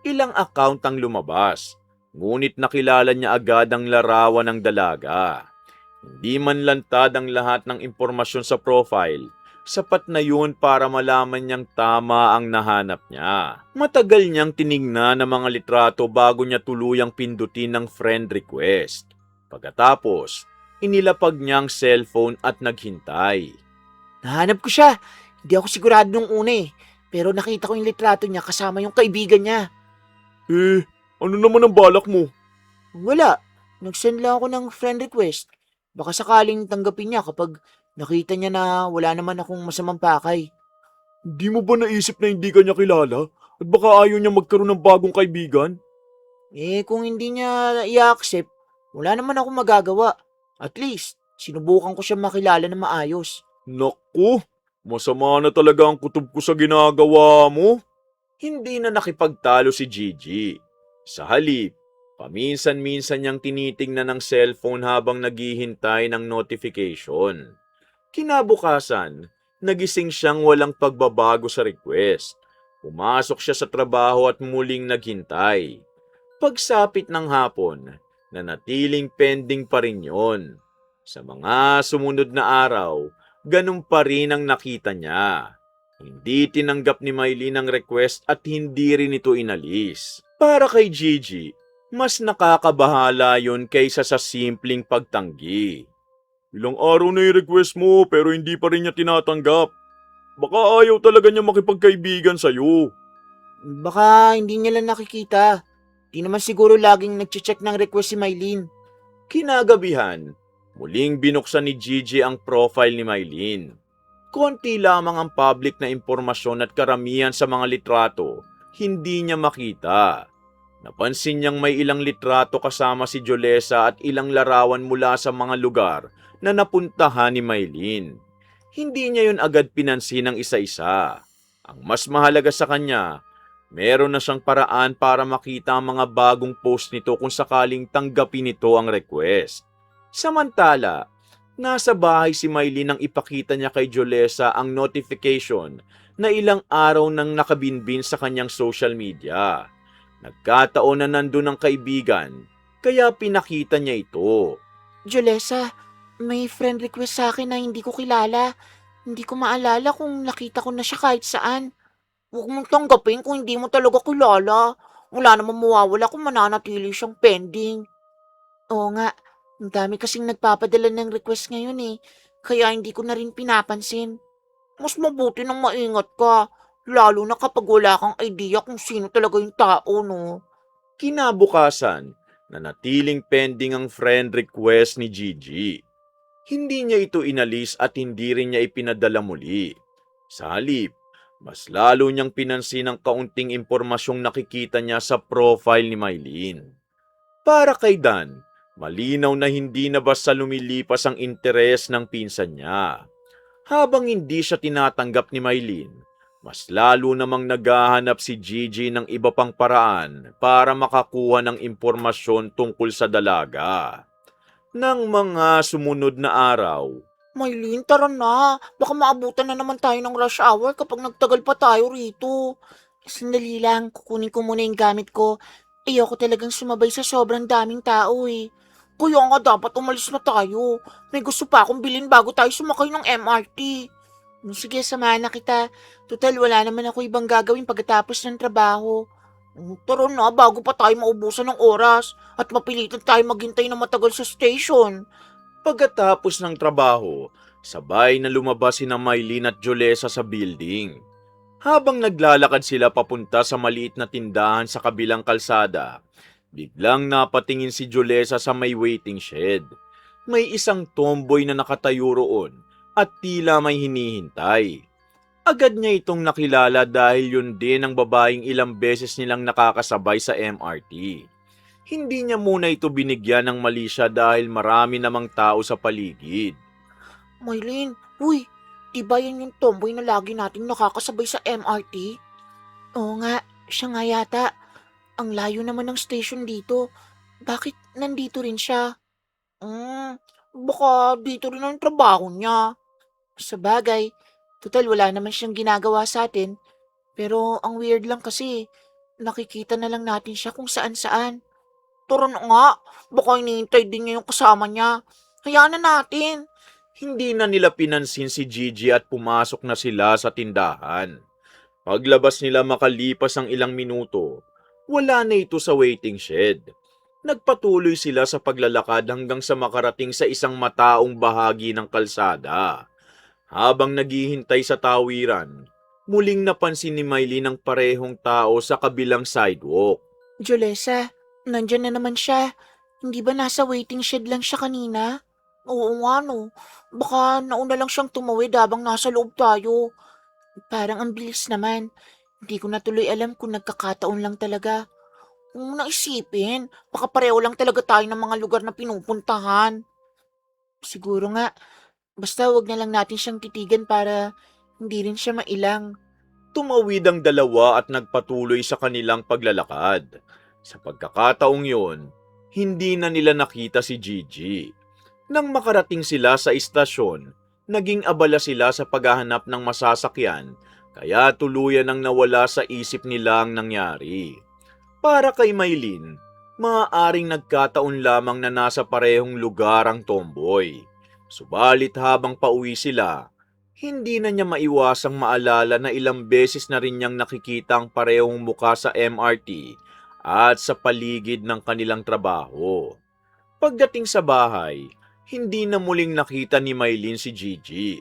Ilang account ang lumabas, ngunit nakilala niya agad ang larawan ng dalaga. Hindi man lantad ang lahat ng impormasyon sa profile, sapat na yun para malaman niyang tama ang nahanap niya. Matagal niyang tinignan ang mga litrato bago niya tuluyang pindutin ng friend request. Pagkatapos, inilapag niya ang cellphone at naghintay. Nahanap ko siya. Hindi ako sigurado nung una eh. Pero nakita ko yung litrato niya kasama yung kaibigan niya. Ano naman ang balak mo? Wala. Nag-send lang ako ng friend request. Baka sakaling tanggapin niya kapag nakita niya na wala naman akong masamang pakay. Di mo ba naisip na hindi ka niya kilala? At baka ayaw niya magkaroon ng bagong kaibigan? Kung hindi niya i-accept, wala naman akong magagawa. At least, sinubukan ko siya makilala na maayos. Naku, masama na talaga ang kutob ko sa ginagawa mo. Hindi na nakipagtalo si Gigi. Sa halip, paminsan-minsan niyang tinitingnan ng cellphone habang naghihintay ng notification. Kinabukasan, nagising siyang walang pagbabago sa request. Pumasok siya sa trabaho at muling naghintay. Pagsapit ng hapon, nanatiling pending pa rin yon. Sa mga sumunod na araw, ganun pa rin ang nakita niya. Hindi tinanggap ni Maylin ang request at hindi rin ito inalis. Para kay Gigi, mas nakakabahala yon kaysa sa simpleng pagtanggi. Ilang araw na i-request mo pero hindi pa rin niya tinatanggap. Baka ayaw talaga niya makipagkaibigan sa'yo. Baka hindi niya lang nakikita. Di naman siguro laging nag-check ng request si Maylin. Kinagabihan, muling binuksan ni Gigi ang profile ni Maylin. Konti lamang ang public na impormasyon at karamihan sa mga litrato, hindi niya makita. Napansin niyang may ilang litrato kasama si Jolesa at ilang larawan mula sa mga lugar na napuntahan ni Maylin. Hindi niya yun agad pinansin ng isa-isa. Ang mas mahalaga sa kanya, meron na siyang paraan para makita ang mga bagong post nito kung sakaling tanggapin nito ang request. Samantala, nasa bahay si Maylin nang ipakita niya kay Jolesa ang notification na ilang araw nang nakabinbin sa kanyang social media. Nagkataon na nandun ang kaibigan, kaya pinakita niya ito. Jolesa, may friend request sa akin na hindi ko kilala. Hindi ko maalala kung nakita ko na siya kahit saan. Huwag mong tanggapin kung hindi mo talaga kilala. Wala namang mawawala kung mananatili siyang pending. Oo nga, ang dami kasing nagpapadala ng request ngayon eh. Kaya hindi ko na rin pinapansin. Mas mabuti nang maingat ka. Lalo na kapag wala kang idea kung sino talaga yung tao, no? Kinabukasan, nanatiling pending ang friend request ni Gigi. Hindi niya ito inalis at hindi rin niya ipinadala muli. Sa halip, mas lalo niyang pinansin ang kaunting impormasyong nakikita niya sa profile ni Maylin. Para kay Dan, malinaw na hindi na basta lumilipas ang interes ng pinsan niya. Habang hindi siya tinatanggap ni Maylin, mas lalo namang naghahanap si Gigi ng iba pang paraan para makakuha ng impormasyon tungkol sa dalaga. Nang mga sumunod na araw, Maylin, tara na. Baka maabutan na naman tayo ng rush hour kapag nagtagal pa tayo rito. Sandali lang, kukunin ko muna yung gamit ko. Ayoko talagang sumabay sa sobrang daming tao eh. Kaya nga dapat umalis na tayo. May gusto pa akong bilhin bago tayo sumakay ng MRT. Sige, samahan na kita. Total, wala naman ako ibang gagawin pagkatapos ng trabaho. Tara na, bago pa tayo maubusan ng oras at mapilitan tayo maghintay na matagal sa station. Pagkatapos ng trabaho, sabay na lumabas sina Mylene at Jolesa sa building. Habang naglalakad sila papunta sa maliit na tindahan sa kabilang kalsada, biglang napatingin si Jolesa sa may waiting shed. May isang tomboy na nakatayo roon at tila may hinihintay. Agad niya itong nakilala dahil yun din ang babaeng ilang beses nilang nakakasabay sa MRT. Hindi niya muna ito binigyan ng mali siya dahil marami namang tao sa paligid. Mylene, uy, di ba yan yung tomboy na lagi nating nakakasabay sa MRT? Oo nga, siya nga yata. Ang layo naman ng station dito. Bakit nandito rin siya? Baka dito rin ang trabaho niya. Sa bagay, total wala naman siyang ginagawa sa atin. Pero ang weird lang kasi, nakikita na lang natin siya kung saan-saan. Tara na nga, baka hinihintay din niya yung kasama niya. Hayaan na natin. Hindi na nila pinansin si Gigi at pumasok na sila sa tindahan. Paglabas nila makalipas ang ilang minuto, wala na ito sa waiting shed. Nagpatuloy sila sa paglalakad hanggang sa makarating sa isang mataong bahagi ng kalsada. Habang naghihintay sa tawiran, muling napansin ni Mylene ang parehong tao sa kabilang sidewalk. Jolesa, nandyan na naman siya. Hindi ba nasa waiting shed lang siya kanina? Oo nga no. Baka nauna lang siyang tumawid habang nasa loob tayo. Parang ang bilis naman. Hindi ko na tuloy alam kung nagkakataon lang talaga. Kung naisipin, baka pareho lang talaga tayo ng mga lugar na pinupuntahan. Siguro nga, basta wag na lang natin siyang titigan para hindi rin siya mailang. Tumawid ang dalawa at nagpatuloy sa kanilang paglalakad. Sa pagkakataong yon, hindi na nila nakita si Gigi. Nang makarating sila sa istasyon, naging abala sila sa paghahanap ng masasakyan, kaya tuluyan ang nawala sa isip nila ang nangyari. Para kay Mylene, maaaring nagkataon lamang na nasa parehong lugar ang tomboy. Subalit habang pauwi sila, hindi na niya maiwasang maalala na ilang beses na rin niyang nakikita ang parehong muka sa MRT at sa paligid ng kanilang trabaho. Pagdating sa bahay, hindi na muling nakita ni Mylene si Gigi.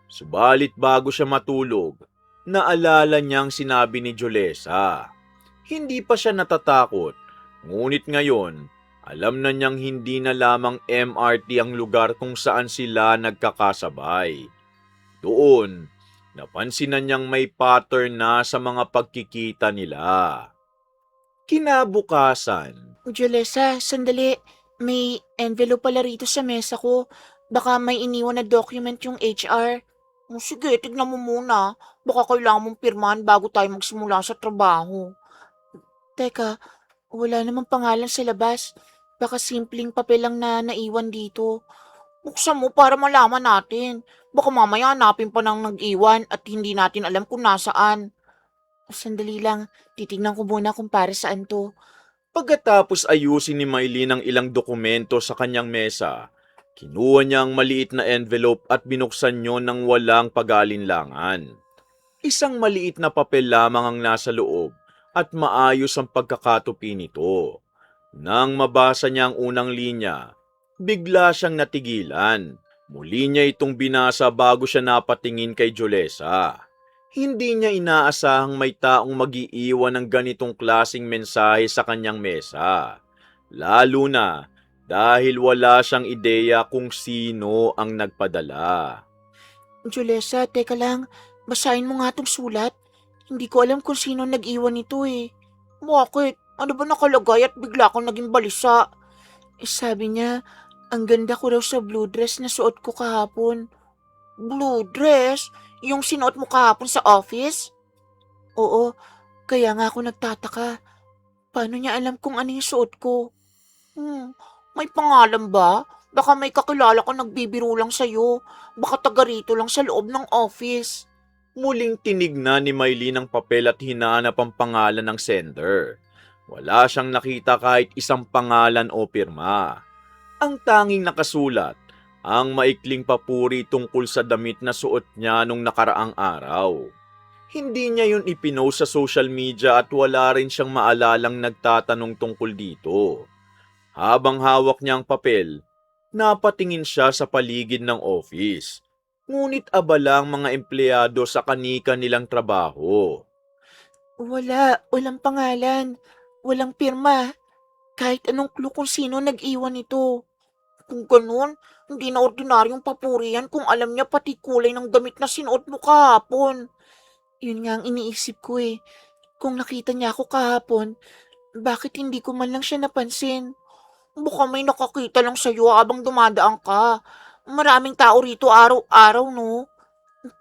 Subalit bago siya matulog, naalala niyang sinabi ni Jolesa. Hindi pa siya natatakot, ngunit ngayon, alam na niyang hindi na lamang MRT ang lugar kung saan sila nagkakasabay. Doon, napansin na niyang may pattern na sa mga pagkikita nila. Kinabukasan, Jolesa, sandali. May envelope pala rito sa mesa ko. Baka may iniwan na document yung HR. Sige, tignan mo muna. Baka kailangan mong pirmahan bago tayo magsimula sa trabaho. Teka, wala namang pangalan sa labas. Baka simpleng papel lang na naiwan dito. Buksan mo para malaman natin. Baka mamaya hanapin pa ng nag-iwan at hindi natin alam kung nasaan. Sandali lang, titignan ko muna kung para saan to. pagkatapos ayusin ni Mylene ang ilang dokumento sa kanyang mesa, kinuha niya ang maliit na envelope at binuksan niyo ng walang pag-alinlangan. Isang maliit na papel lamang ang nasa loob at maayos ang pagkakatupi nito. Nang mabasa niya ang unang linya, bigla siyang natigilan. Muli niya itong binasa bago siya napatingin kay Jolesa. Hindi niya inaasahang may taong mag-iiwan ng ganitong klasing mensahe sa kanyang mesa. Lalo na dahil wala siyang ideya kung sino ang nagpadala. Jolesa, teka lang. Basahin mo nga tong sulat. Hindi ko alam kung sino nag-iwan nito eh. Bakit? Ano ba nakalagay at bigla akong naging balisa? Sabi niya, ang ganda ko raw sa blue dress na suot ko kahapon. Blue dress? Yung sinuot mo kahapon sa office? Oo, kaya nga ako nagtataka. Paano niya alam kung ano yung suot ko? May pangalan ba? Baka may kakilala ko nagbibiro lang sa'yo. Baka taga rito lang sa loob ng office. Muling tinignan ni Mylene ang papel at hinanap ang pangalan ng sender. Wala siyang nakita kahit isang pangalan o pirma. Ang tanging nakasulat, ang maikling papuri tungkol sa damit na suot niya nung nakaraang araw. Hindi niya yun ipinost sa social media at wala rin siyang maalalang nagtatanong tungkol dito. Habang hawak niya ang papel, napatingin siya sa paligid ng office. Ngunit abala ang mga empleyado sa kanika nilang trabaho. Walang pangalan, walang pirma, kahit anong clue kung sino nag-iwan nito. Kung ganun, hindi na ordinaryong papuri yan kung alam niya pati kulay ng damit na sinuot mo kahapon. Yun nga ang iniisip ko eh. Kung nakita niya ako kahapon, bakit hindi ko man lang siya napansin? Baka may nakakita lang sa'yo habang dumadaan ka. Maraming tao rito araw-araw, no?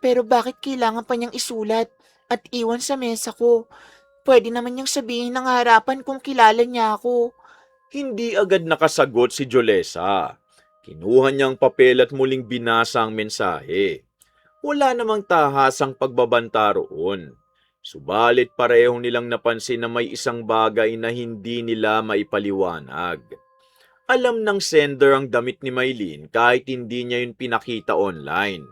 Pero bakit kailangan pa niyang isulat at iwan sa mesa ko? Pwede naman niyang sabihin ng harapan kung kilala niya ako. Hindi agad nakasagot si Jolesa. Kinuha niya ang papel at muling binasa ang mensahe. Wala namang tahasang pagbabanta roon. Subalit parehong nilang napansin na may isang bagay na hindi nila maipaliwanag. Alam ng sender ang damit ni Maylin kahit hindi niya yun pinakita online.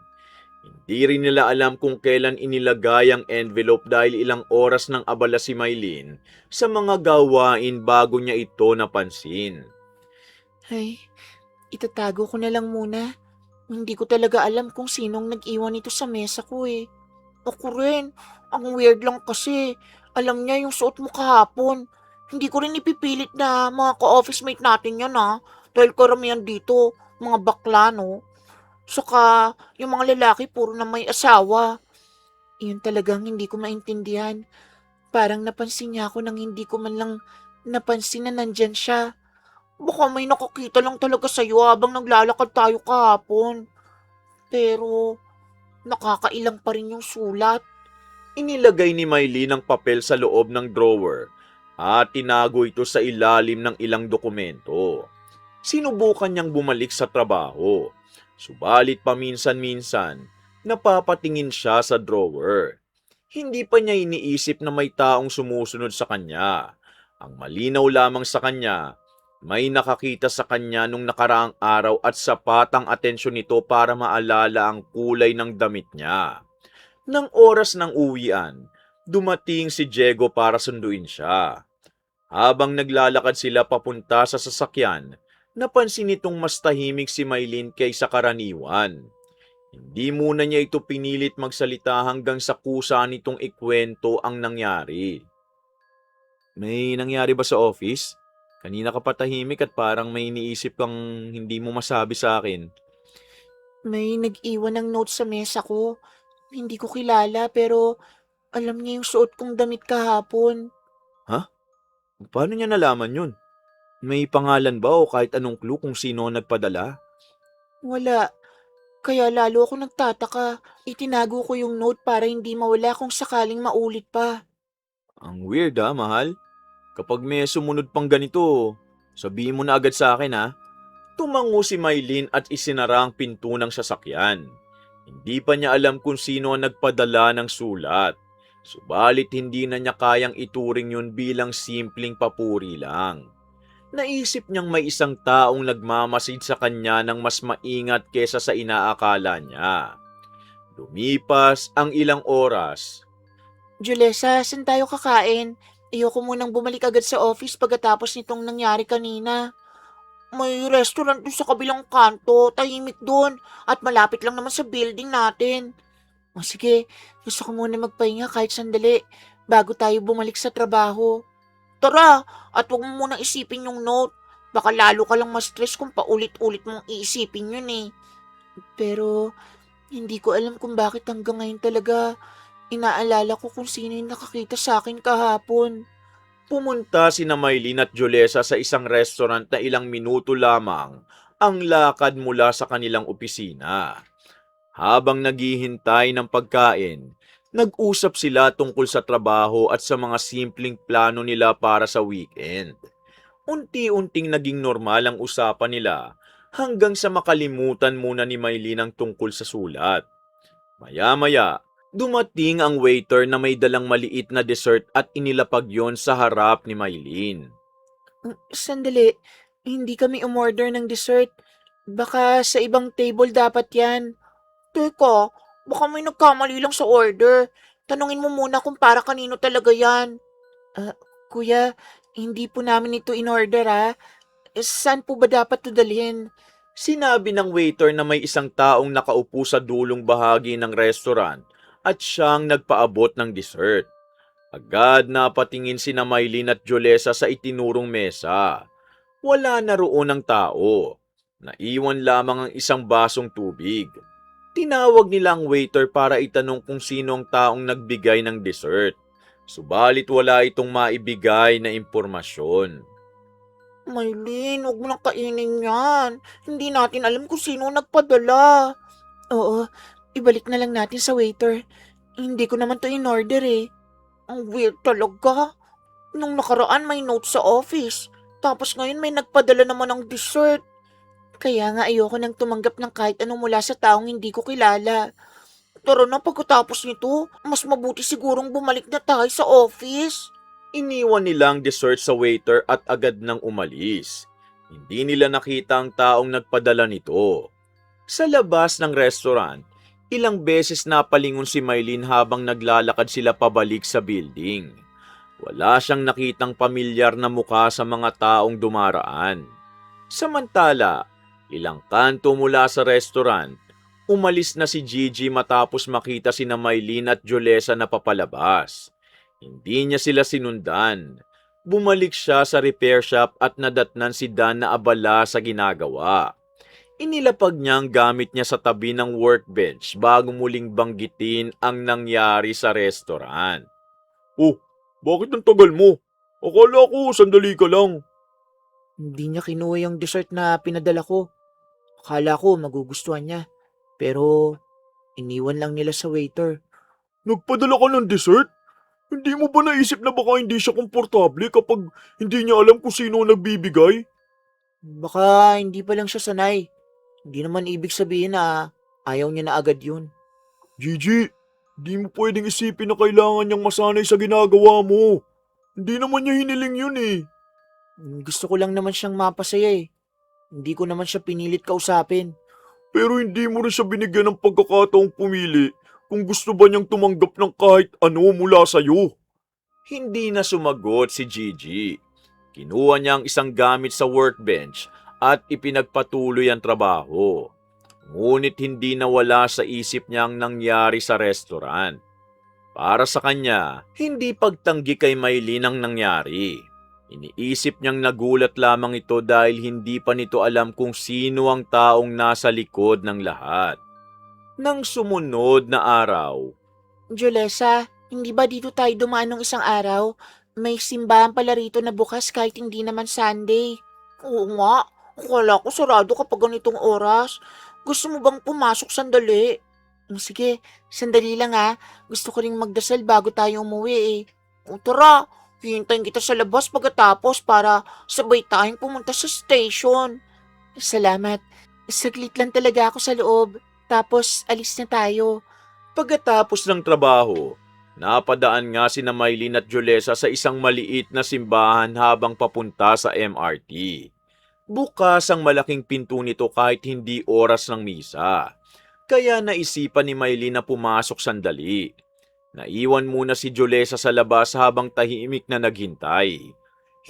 Hindi rin nila alam kung kailan inilagay ang envelope dahil ilang oras nang abala si Maylin sa mga gawain bago niya ito napansin. Ay, itatago ko na lang muna. Hindi ko talaga alam kung sinong nag-iwan ito sa mesa ko eh. Ako rin, ang weird lang kasi. Alam niya yung suot mo kahapon. Hindi ko rin ipipilit na mga ka-office mate natin yan dahil karamihan dito, mga bakla no. Saka yung mga lalaki puro na may asawa. Yun talagang hindi ko maintindihan. Parang napansin niya ako nang hindi ko man lang napansin na nandyan siya. Baka may nakakita lang talaga sa'yo habang naglalakad tayo kahapon. Pero nakakailang pa rin yung sulat. Inilagay ni Maylin ang papel sa loob ng drawer at tinago ito sa ilalim ng ilang dokumento. Sinubukan niyang bumalik sa trabaho. Subalit paminsan-minsan, napapatingin siya sa drawer. Hindi pa niya iniisip na may taong sumusunod sa kanya. Ang malinaw lamang sa kanya, may nakakita sa kanya nung nakaraang araw at sapat ang atensyon nito para maalala ang kulay ng damit niya. Nang oras ng uwian, dumating si Diego para sunduin siya. Habang naglalakad sila papunta sa sasakyan, napansin nitong mas tahimik si Maylin kaysa karaniwan. Hindi muna niya ito pinilit magsalita hanggang sa kusa nitong ikwento ang nangyari. May nangyari ba sa office? Kanina ka pa tahimik at parang may iniisip kang hindi mo masabi sa akin. May nag-iwan ng note sa mesa ko. Hindi ko kilala pero alam niya yung suot kong damit kahapon. Paano niya nalaman yun? May pangalan ba o kahit anong clue kung sino ang nagpadala? Wala. Kaya lalo ako nagtataka. Itinago ko yung note para hindi mawala kung sakaling maulit pa. Ang weird mahal. Kapag may sumunod pang ganito, sabihin mo na agad sa akin Tumango si Maylin at isinara ang pinto ng sasakyan. Hindi pa niya alam kung sino ang nagpadala ng sulat. Subalit hindi na niya kayang ituring yun bilang simpleng papuri lang. Naisip niyang may isang taong nagmamasid sa kanya ng mas maingat kesa sa inaakala niya. Lumipas ang ilang oras. Julessa, saan tayo kakain? Ayoko munang bumalik agad sa office pagkatapos nitong nangyari kanina. May restaurant doon sa kabilang kanto, tahimik doon, at malapit lang naman sa building natin. O sige, gusto ko muna magpahinga kahit sandali, bago tayo bumalik sa trabaho. Tara, at huwag mo munang isipin yung note. Baka lalo ka lang ma-stress kung paulit-ulit mong iisipin yun eh. Pero, hindi ko alam kung bakit hanggang ngayon talaga inaalala ko kung sino yung nakakita sa akin kahapon. Pumunta sina Maylin at Jolesa sa isang restaurant na ilang minuto lamang ang lakad mula sa kanilang opisina. Habang naghihintay ng pagkain, nag-usap sila tungkol sa trabaho at sa mga simpleng plano nila para sa weekend. Unti-unting naging normal ang usapan nila hanggang sa makalimutan muna ni Maylin ang tungkol sa sulat. Maya-maya, dumating ang waiter na may dalang maliit na dessert at inilapag yon sa harap ni Maylin. Sandali, Hindi kami umorder ng dessert. Baka sa ibang table dapat yan. Teka, baka may nagkamali lang sa order. Tanungin mo muna kung para kanino talaga yan. Ah, kuya, hindi po namin ito in-order Saan po ba dapat ito dalhin? Sinabi ng waiter na may isang taong nakaupo sa dulong bahagi ng restaurant at siyang nagpaabot ng dessert. Agad na patingin sina Maylin at Jolesa sa itinurong mesa. Wala na roon ang tao. Naiwan lamang ang isang basong tubig. Tinawag nila ang waiter para itanong kung sino ang taong nagbigay ng dessert. Subalit wala itong maibigay na impormasyon. Maylin, huwag mo nang kainin yan. Hindi natin alam kung sino nagpadala. Oo, ibalik na lang natin sa waiter. Hindi ko naman to in-order Ang weird talaga. Nung nakaraan may note sa office. Tapos ngayon may nagpadala naman ng dessert. Kaya nga ayoko nang tumanggap ng kahit ano mula sa taong hindi ko kilala. Tara na pagkatapos nito, mas mabuti sigurong bumalik na tayo sa office. Iniwan nila ang dessert sa waiter at agad nang umalis. Hindi nila nakita ang taong nagpadala nito. Sa labas ng restaurant, ilang beses napalingon si Maylin habang naglalakad sila pabalik sa building. Wala siyang nakitang pamilyar na mukha sa mga taong dumaraan. Samantala, ilang kanto mula sa restaurant, umalis na si Gigi matapos makita sina Maylin at Jolesa na papalabas. Hindi niya sila sinundan. Bumalik siya sa repair shop at nadatnan si Dan na abala sa ginagawa. Inilapag niya ang gamit niya sa tabi ng workbench bago muling banggitin ang nangyari sa restaurant. Oh, bakit ang tagal mo? Akala ko sandali ka lang. Hindi niya kinuha yung dessert na pinadala ko. Akala ko magugustuhan niya. Pero iniwan lang nila sa waiter. Nagpadala ka ng dessert? Hindi mo ba naisip na baka hindi siya komportable kapag hindi niya alam kung sino ang nagbibigay? Baka hindi pa lang siya sanay. Hindi naman ibig sabihin na ayaw niya na agad yun. Gigi, di mo pwedeng isipin na kailangan niyang masanay sa ginagawa mo. Hindi naman niya hiniling yun eh. Gusto ko lang naman siyang mapasaya Hindi ko naman siya pinilit kausapin. Pero hindi mo rin siya binigyan ng pagkakataong pumili kung gusto ba niyang tumanggap ng kahit ano mula sa'yo. Hindi na sumagot si Gigi. Kinuha niya ang isang gamit sa workbench at ipinagpatuloy ang trabaho. Ngunit hindi nawala sa isip niya ang nangyari sa restaurant. Para sa kanya, hindi pagtanggi kay Maylin ang nangyari. Iniisip niyang nagulat lamang ito dahil hindi pa nito alam kung sino ang taong nasa likod ng lahat. Nang sumunod na araw, Jolesa, hindi ba dito tayo dumaan nung isang araw? May simbahan pala rito na bukas kahit hindi naman Sunday. Oo nga. Akala ko sarado kapag ganitong oras. Gusto mo bang pumasok sandali? Sige, sandali lang Gusto ko ring magdasal bago tayo umuwi O tara, hintayin kita sa labas pagkatapos para sabay tayong pumunta sa station. Salamat. Saglit lang talaga ako sa loob. Tapos alis na tayo. pagkatapos ng trabaho, napadaan nga sina Maylin at Jolesa sa isang maliit na simbahan habang papunta sa MRT. Bukas ang malaking pinto nito kahit hindi oras ng misa. Kaya naisipan ni Maylin na pumasok sandali. Naiwan muna si Jolesa sa labas habang tahimik na naghintay.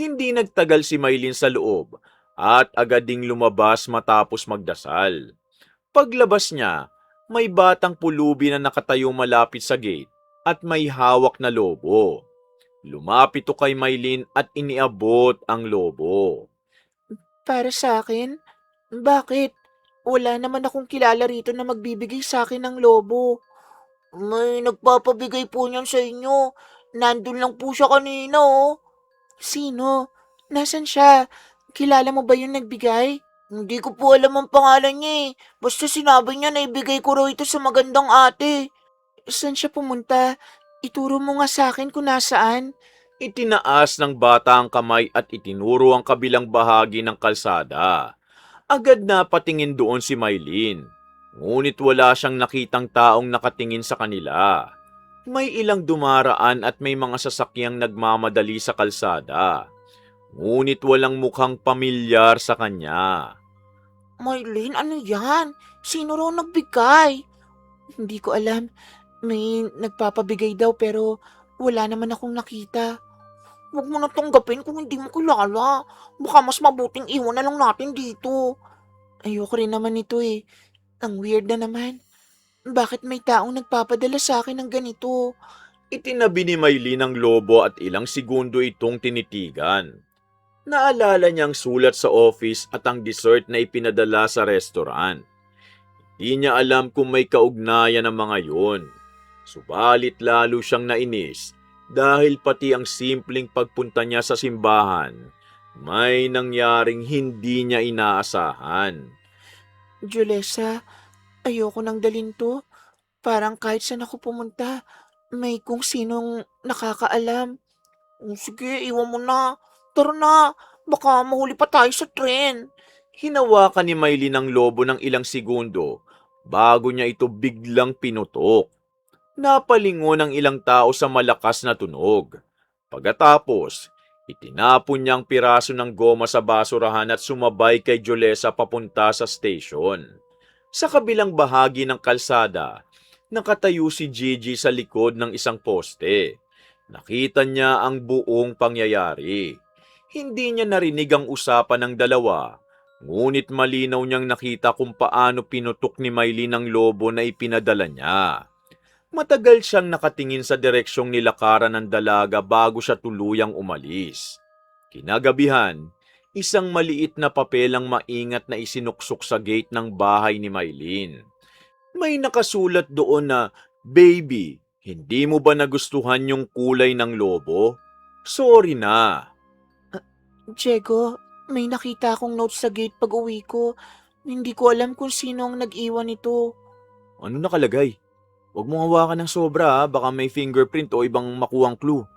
Hindi nagtagal si Maylin sa loob at agad ding lumabas matapos magdasal. Paglabas niya, may batang pulubi na nakatayo malapit sa gate at may hawak na lobo. Lumapit ito kay Maylin at iniabot ang lobo. Para sa akin? Bakit? Wala naman akong kilala rito na magbibigay sa akin ng lobo. May nagpapabigay po niyan sa inyo. Nandun lang po siya kanina Sino? Nasaan siya? Kilala mo ba yung nagbigay? Hindi ko po alam ang pangalan niya Basta sinabi niya na ibigay ko raw ito sa magandang ate. Saan siya pumunta? Ituro mo nga sa akin kung nasaan. Itinaas ng bata ang kamay at itinuro ang kabilang bahagi ng kalsada. Agad na patingin doon si Maylin. Ngunit wala siyang nakitang taong nakatingin sa kanila. May ilang dumaraan at may mga sasakyang nagmamadali sa kalsada. ngunit walang mukhang pamilyar sa kanya. Maylin, ano yan? Sino raw nagbigay? Hindi ko alam. May nagpapabigay daw pero wala naman akong nakita. Huwag mo na tanggapin kung hindi mo kilala. Baka mas mabuting iwan na lang natin dito. Ayoko rin naman ito eh. Ang weird na naman. Bakit may taong nagpapadala sa akin ng ganito? Itinabi ni Maylin ang lobo at ilang segundo itong tinitigan. Naalala niyang sulat sa office at ang dessert na ipinadala sa restaurant. Hindi niya alam kung may kaugnayan ang mga yun. Subalit lalo siyang nainis dahil pati ang simpleng pagpunta niya sa simbahan, may nangyaring hindi niya inaasahan. Julessa, ayoko nang dalhin to. Parang kahit saan ako pumunta, may kung sinong nakakaalam. Sige, iwan mo na. Tara na, baka mahuli pa tayo sa tren. Hinawakan ni Maylin ang lobo ng ilang segundo bago niya ito biglang pinutok. Napalingon ang ilang tao sa malakas na tunog. Pagkatapos, itinapon niya ang piraso ng goma sa basurahan at sumabay kay Jolesa papunta sa station. Sa kabilang bahagi ng kalsada, nakatayo si Gigi sa likod ng isang poste. Nakita niya ang buong pangyayari. Hindi niya narinig ang usapan ng dalawa, ngunit malinaw niyang nakita kung paano pinutok ni Maylin ang lobo na ipinadala niya. Matagal siyang nakatingin sa direksyong nilakaran ng dalaga bago siya tuluyang umalis. Kinagabihan, isang maliit na papel ang maingat na isinuksok sa gate ng bahay ni Maylin. May nakasulat doon na, "Baby, hindi mo ba nagustuhan yung kulay ng lobo? Sorry na." Diego, may nakita akong note sa gate pag uwi ko. Hindi ko alam kung sino ang nag-iwan nito. Ano nakalagay? Huwag mong hawakan ng sobra, baka may fingerprint o ibang makuhang clue.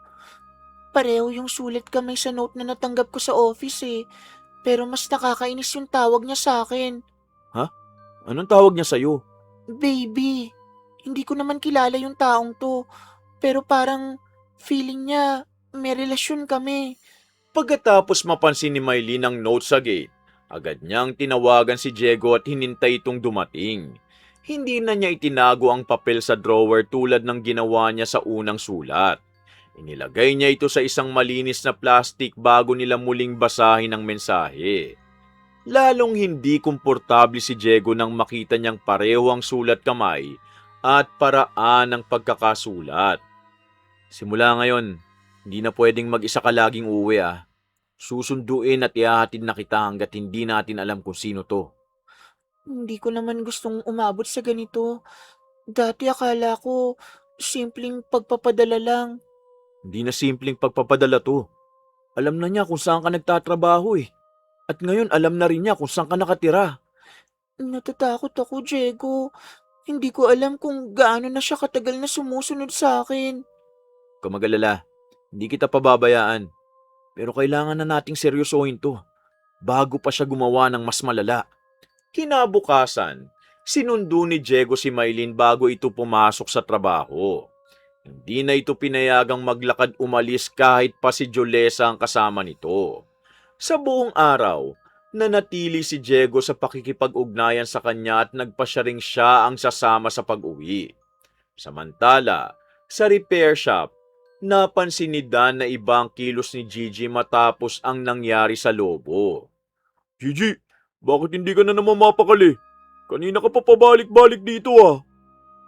Pareho yung sulat kamay sa note na natanggap ko sa office eh. Pero mas nakakainis yung tawag niya sa akin. Anong tawag niya sa'yo? Baby, hindi ko naman kilala yung taong to. Pero parang feeling niya may relasyon kami. Pagkatapos mapansin ni Maylin ang note sa gate, agad niyang tinawagan si Diego at hinintay itong dumating. Hindi na niya itinago ang papel sa drawer tulad ng ginawa niya sa unang sulat. Inilagay niya ito sa isang malinis na plastic bago nila muling basahin ang mensahe. Lalong hindi komportable si Diego nang makita niyang pareho ang sulat kamay at paraan ng pagkakasulat. Simula ngayon, hindi na pwedeng mag-isa ka laging uwi ah. Susunduin at ihahatid na kita hanggat hindi natin alam kung sino to. Hindi ko naman gustong umabot sa ganito. Dati akala ko simpleng pagpapadala lang. Hindi na simpleng pagpapadala to. Alam na niya kung saan ka nagtatrabaho eh. At ngayon alam na rin niya kung saan ka nakatira. Natatakot ako, Diego. Hindi ko alam kung gaano na siya katagal na sumusunod sa akin. Huwag ka mag-alala, hindi kita pababayaan. Pero kailangan na nating seryosohin to bago pa siya gumawa ng mas malala. Kinabukasan, sinundo ni Diego si Maylin bago ito pumasok sa trabaho. Hindi na ito pinayagang maglakad umalis kahit pa si Jolesa ang kasama nito. Sa buong araw, nanatili si Diego sa pakikipag-ugnayan sa kanya at nagpasya ring siya ang sasama sa pag-uwi. Samantala, sa repair shop, napansin ni Dan na ibang kilos ni Gigi matapos ang nangyari sa lobo. Gigi, bakit hindi ka na naman mapakali? Kanina ka pa pabalik-balik dito ah.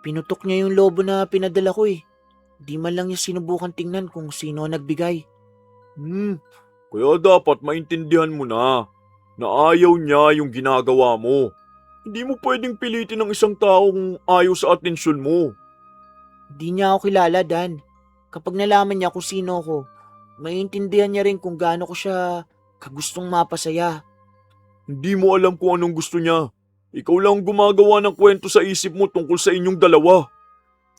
Pinutok niya yung lobo na pinadala ko eh. Di man lang niya sinubukan tingnan kung sino ang nagbigay. Kaya dapat maintindihan mo na ayaw niya yung ginagawa mo. Hindi mo pwedeng pilitin ng isang taong ayaw sa atensyon mo. Di niya ako kilala, Dan. Kapag nalaman niya kung sino ako, maiintindihan niya rin kung gaano ko siya kagustong mapasaya. Hindi mo alam kung anong gusto niya. Ikaw lang gumagawa ng kwento sa isip mo tungkol sa inyong dalawa.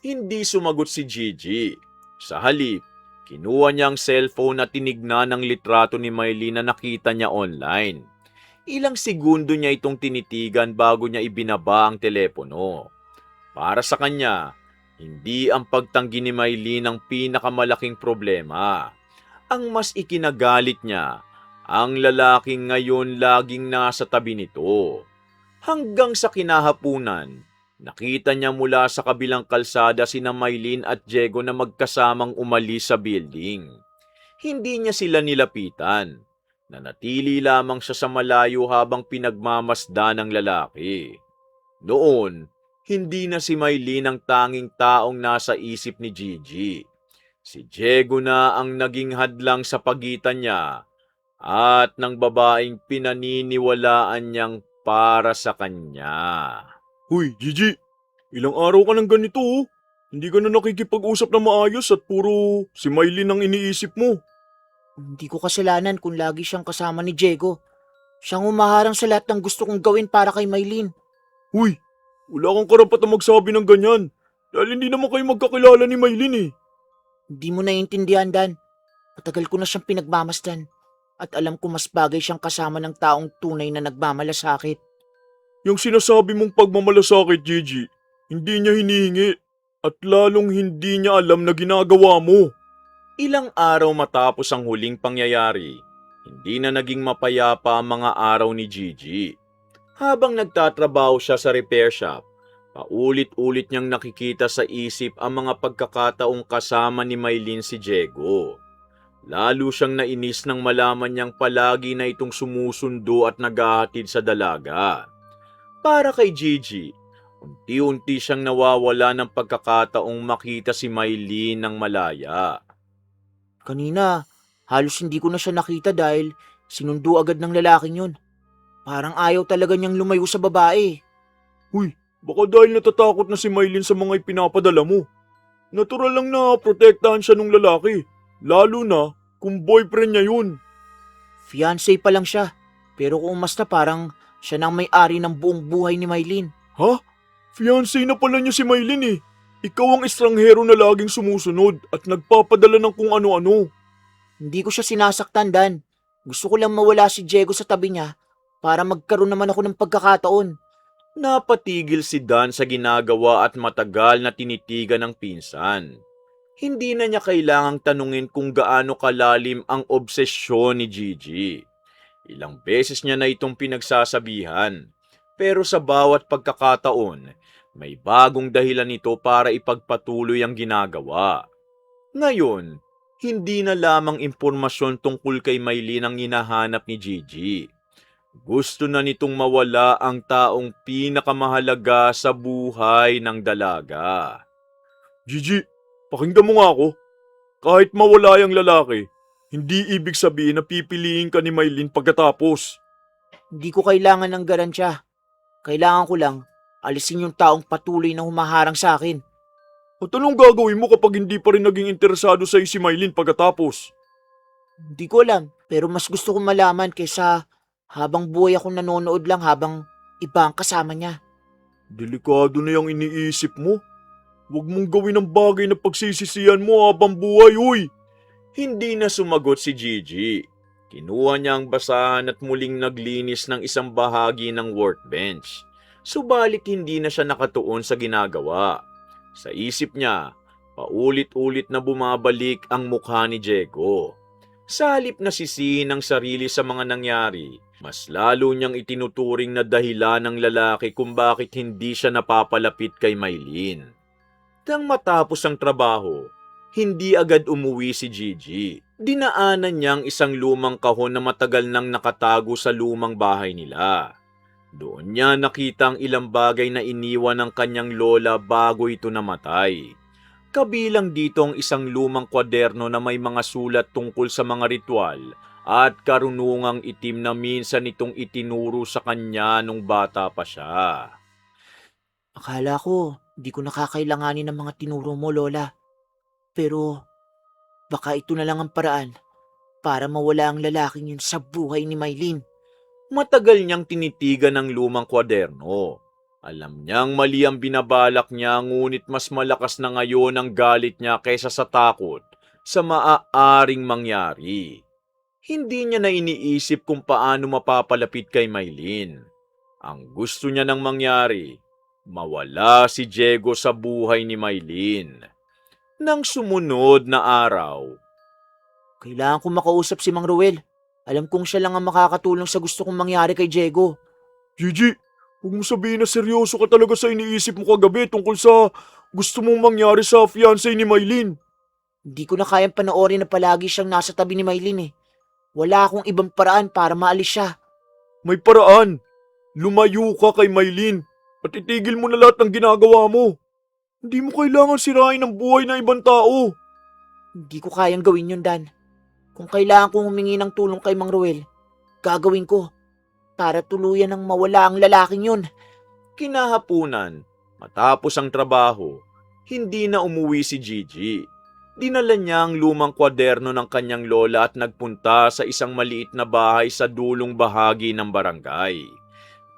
Hindi sumagot si Gigi. Sa halip, kinuha niya ang cellphone at tinignan ang litrato ni Maylin na nakita niya online. Ilang segundo niya itong tinitigan bago niya ibinaba ang telepono. Para sa kanya, hindi ang pagtanggi ni Maylin ang pinakamalaking problema. Ang mas ikinagalit niya Ang lalaking ngayon laging nasa tabi nito. Hanggang sa kinahapunan, nakita niya mula sa kabilang kalsada sina Maylin at Diego na magkasamang umalis sa building. Hindi niya sila nilapitan. Nanatili lamang siya sa malayo habang pinagmamasdan ng lalaki. Noon, hindi na si Maylin ang tanging taong nasa isip ni Gigi. Si Diego na ang naging hadlang sa pagitan niya at ng babaeng pinaniniwalaan niyang para sa kanya. Huy, Gigi, ilang araw ka nang ganito oh. Hindi ka na nakikipag-usap na maayos at puro si Maylin ang iniisip mo. Hindi ko kasalanan kung lagi siyang kasama ni Diego. Siyang umaharang sa lahat ng gusto kong gawin para kay Maylin. Huy, wala kang karapat na magsabi ng ganyan. Dahil hindi naman kayo magkakilala ni Maylin eh. Hindi mo naiintindihan, Dan. Matagal ko na siyang pinagmamasdan. At alam ko mas bagay siyang kasama ng taong tunay na nagmamalasakit. Yung sinasabi mong pagmamalasakit, Gigi, hindi niya hinihingi at lalong hindi niya alam na ginagawa mo. Ilang araw matapos ang huling pangyayari, hindi na naging mapayapa ang mga araw ni Gigi. Habang nagtatrabaho siya sa repair shop, paulit-ulit niyang nakikita sa isip ang mga pagkakataong kasama ni Maylin si Diego. Lalo siyang nainis nang malaman niyang palagi na itong sumusundo at naghahatid sa dalaga. Para kay Gigi, unti-unti siyang nawawala ng pagkakataong makita si Maylin ng malaya. Kanina, halos hindi ko na siya nakita dahil sinundo agad ng lalaking yun. Parang ayaw talaga niyang lumayo sa babae. Huy, baka dahil natatakot na si Maylin sa mga ipinapadala mo. Natural lang na protektahan siya ng lalaki. Lalo na kung boyfriend niya yun. Fiancé pa lang siya. Pero kung umasta parang siya nang may-ari ng buong buhay ni Maylin. Ha? Fiancé na pala niya si Maylin eh. Ikaw ang estranghero na laging sumusunod at nagpapadala ng kung ano-ano. Hindi ko siya sinasaktan, Dan. Gusto ko lang mawala si Diego sa tabi niya para magkaroon naman ako ng pagkakataon. Napatigil si Dan sa ginagawa at matagal na tinitigan ng pinsan. Hindi na niya kailangang tanungin kung gaano kalalim ang obsesyon ni Gigi. Ilang beses niya na itong pinagsasabihan, pero sa bawat pagkakataon, may bagong dahilan ito para ipagpatuloy ang ginagawa. Ngayon, hindi na lamang impormasyon tungkol kay Maylin ang hinahanap ni Gigi. Gusto na nitong mawala ang taong pinakamahalaga sa buhay ng dalaga. Gigi, pakinggan mo nga ako. Kahit mawala yung lalaki, hindi ibig sabihin na pipiliin ka ni Maylin pagkatapos. Hindi ko kailangan ng garansya. Kailangan ko lang alisin yung taong patuloy na humaharang sa akin. At anong gagawin mo kapag hindi pa rin naging interesado sa'yo si Maylin pagkatapos? Hindi ko alam, pero mas gusto kong malaman kaysa habang buhay akong nanonood lang habang iba ang kasama niya. Delikado na yung iniisip mo. Huwag mong gawin ang bagay na pagsisisihan mo habang buhay, uy! Hindi na sumagot si Gigi. Kinuha niya ang basahan at muling naglinis ng isang bahagi ng workbench. Subalit hindi na siya nakatuon sa ginagawa. Sa isip niya, paulit-ulit na bumabalik ang mukha ni Diego. Sa halip na sisihin ang sarili sa mga nangyari, mas lalo niyang itinuturing na dahilan ng lalaki kung bakit hindi siya napapalapit kay Maylin. Nang matapos ang trabaho, hindi agad umuwi si Gigi. Dinaanan niya ang isang lumang kahon na matagal nang nakatago sa lumang bahay nila. Doon niya nakita ang ilang bagay na iniwan ng kanyang lola bago ito namatay. Kabilang dito ang isang lumang kwaderno na may mga sulat tungkol sa mga ritual at karunungang itim na minsan itong itinuro sa kanya nung bata pa siya. Akala ko, di ko nakakailanganin ng mga tinuro mo, Lola. Pero, baka ito na lang ang paraan para mawala ang lalaking yun sa buhay ni Maylin. Matagal niyang tinitigan ang lumang kwaderno. Alam niyang mali ang binabalak niya, ngunit mas malakas na ngayon ang galit niya kaysa sa takot sa maaaring mangyari. Hindi niya na iniisip kung paano mapapalapit kay Maylin. Ang gusto niya nang mangyari, mawala si Diego sa buhay ni Maylin. Nang sumunod na araw, Kailangan ko makausap si Mang Ruel. Alam kong siya lang ang makakatulong sa gusto kong mangyari kay Diego. Gigi, huwag mo sabihin na seryoso ka talaga sa iniisip mo kagabi tungkol sa gusto mong mangyari sa fiancé ni Maylin. Hindi ko na kayang panoorin na palagi siyang nasa tabi ni Maylin eh. Wala akong ibang paraan para maalis siya. May paraan. Lumayo ka kay Maylin at itigil mo na lahat ng ginagawa mo. Hindi mo kailangan sirain ang buhay ng ibang tao. Hindi ko kayang gawin yun, Dan. Kung kailangan kong humingi ng tulong kay Mang Ruel, gagawin ko para tuluyan ng mawala ang lalaking yun. Kinahapunan, matapos ang trabaho, hindi na umuwi si Gigi. Dinala niya ang lumang kwaderno ng kanyang lola at nagpunta sa isang maliit na bahay sa dulong bahagi ng barangay.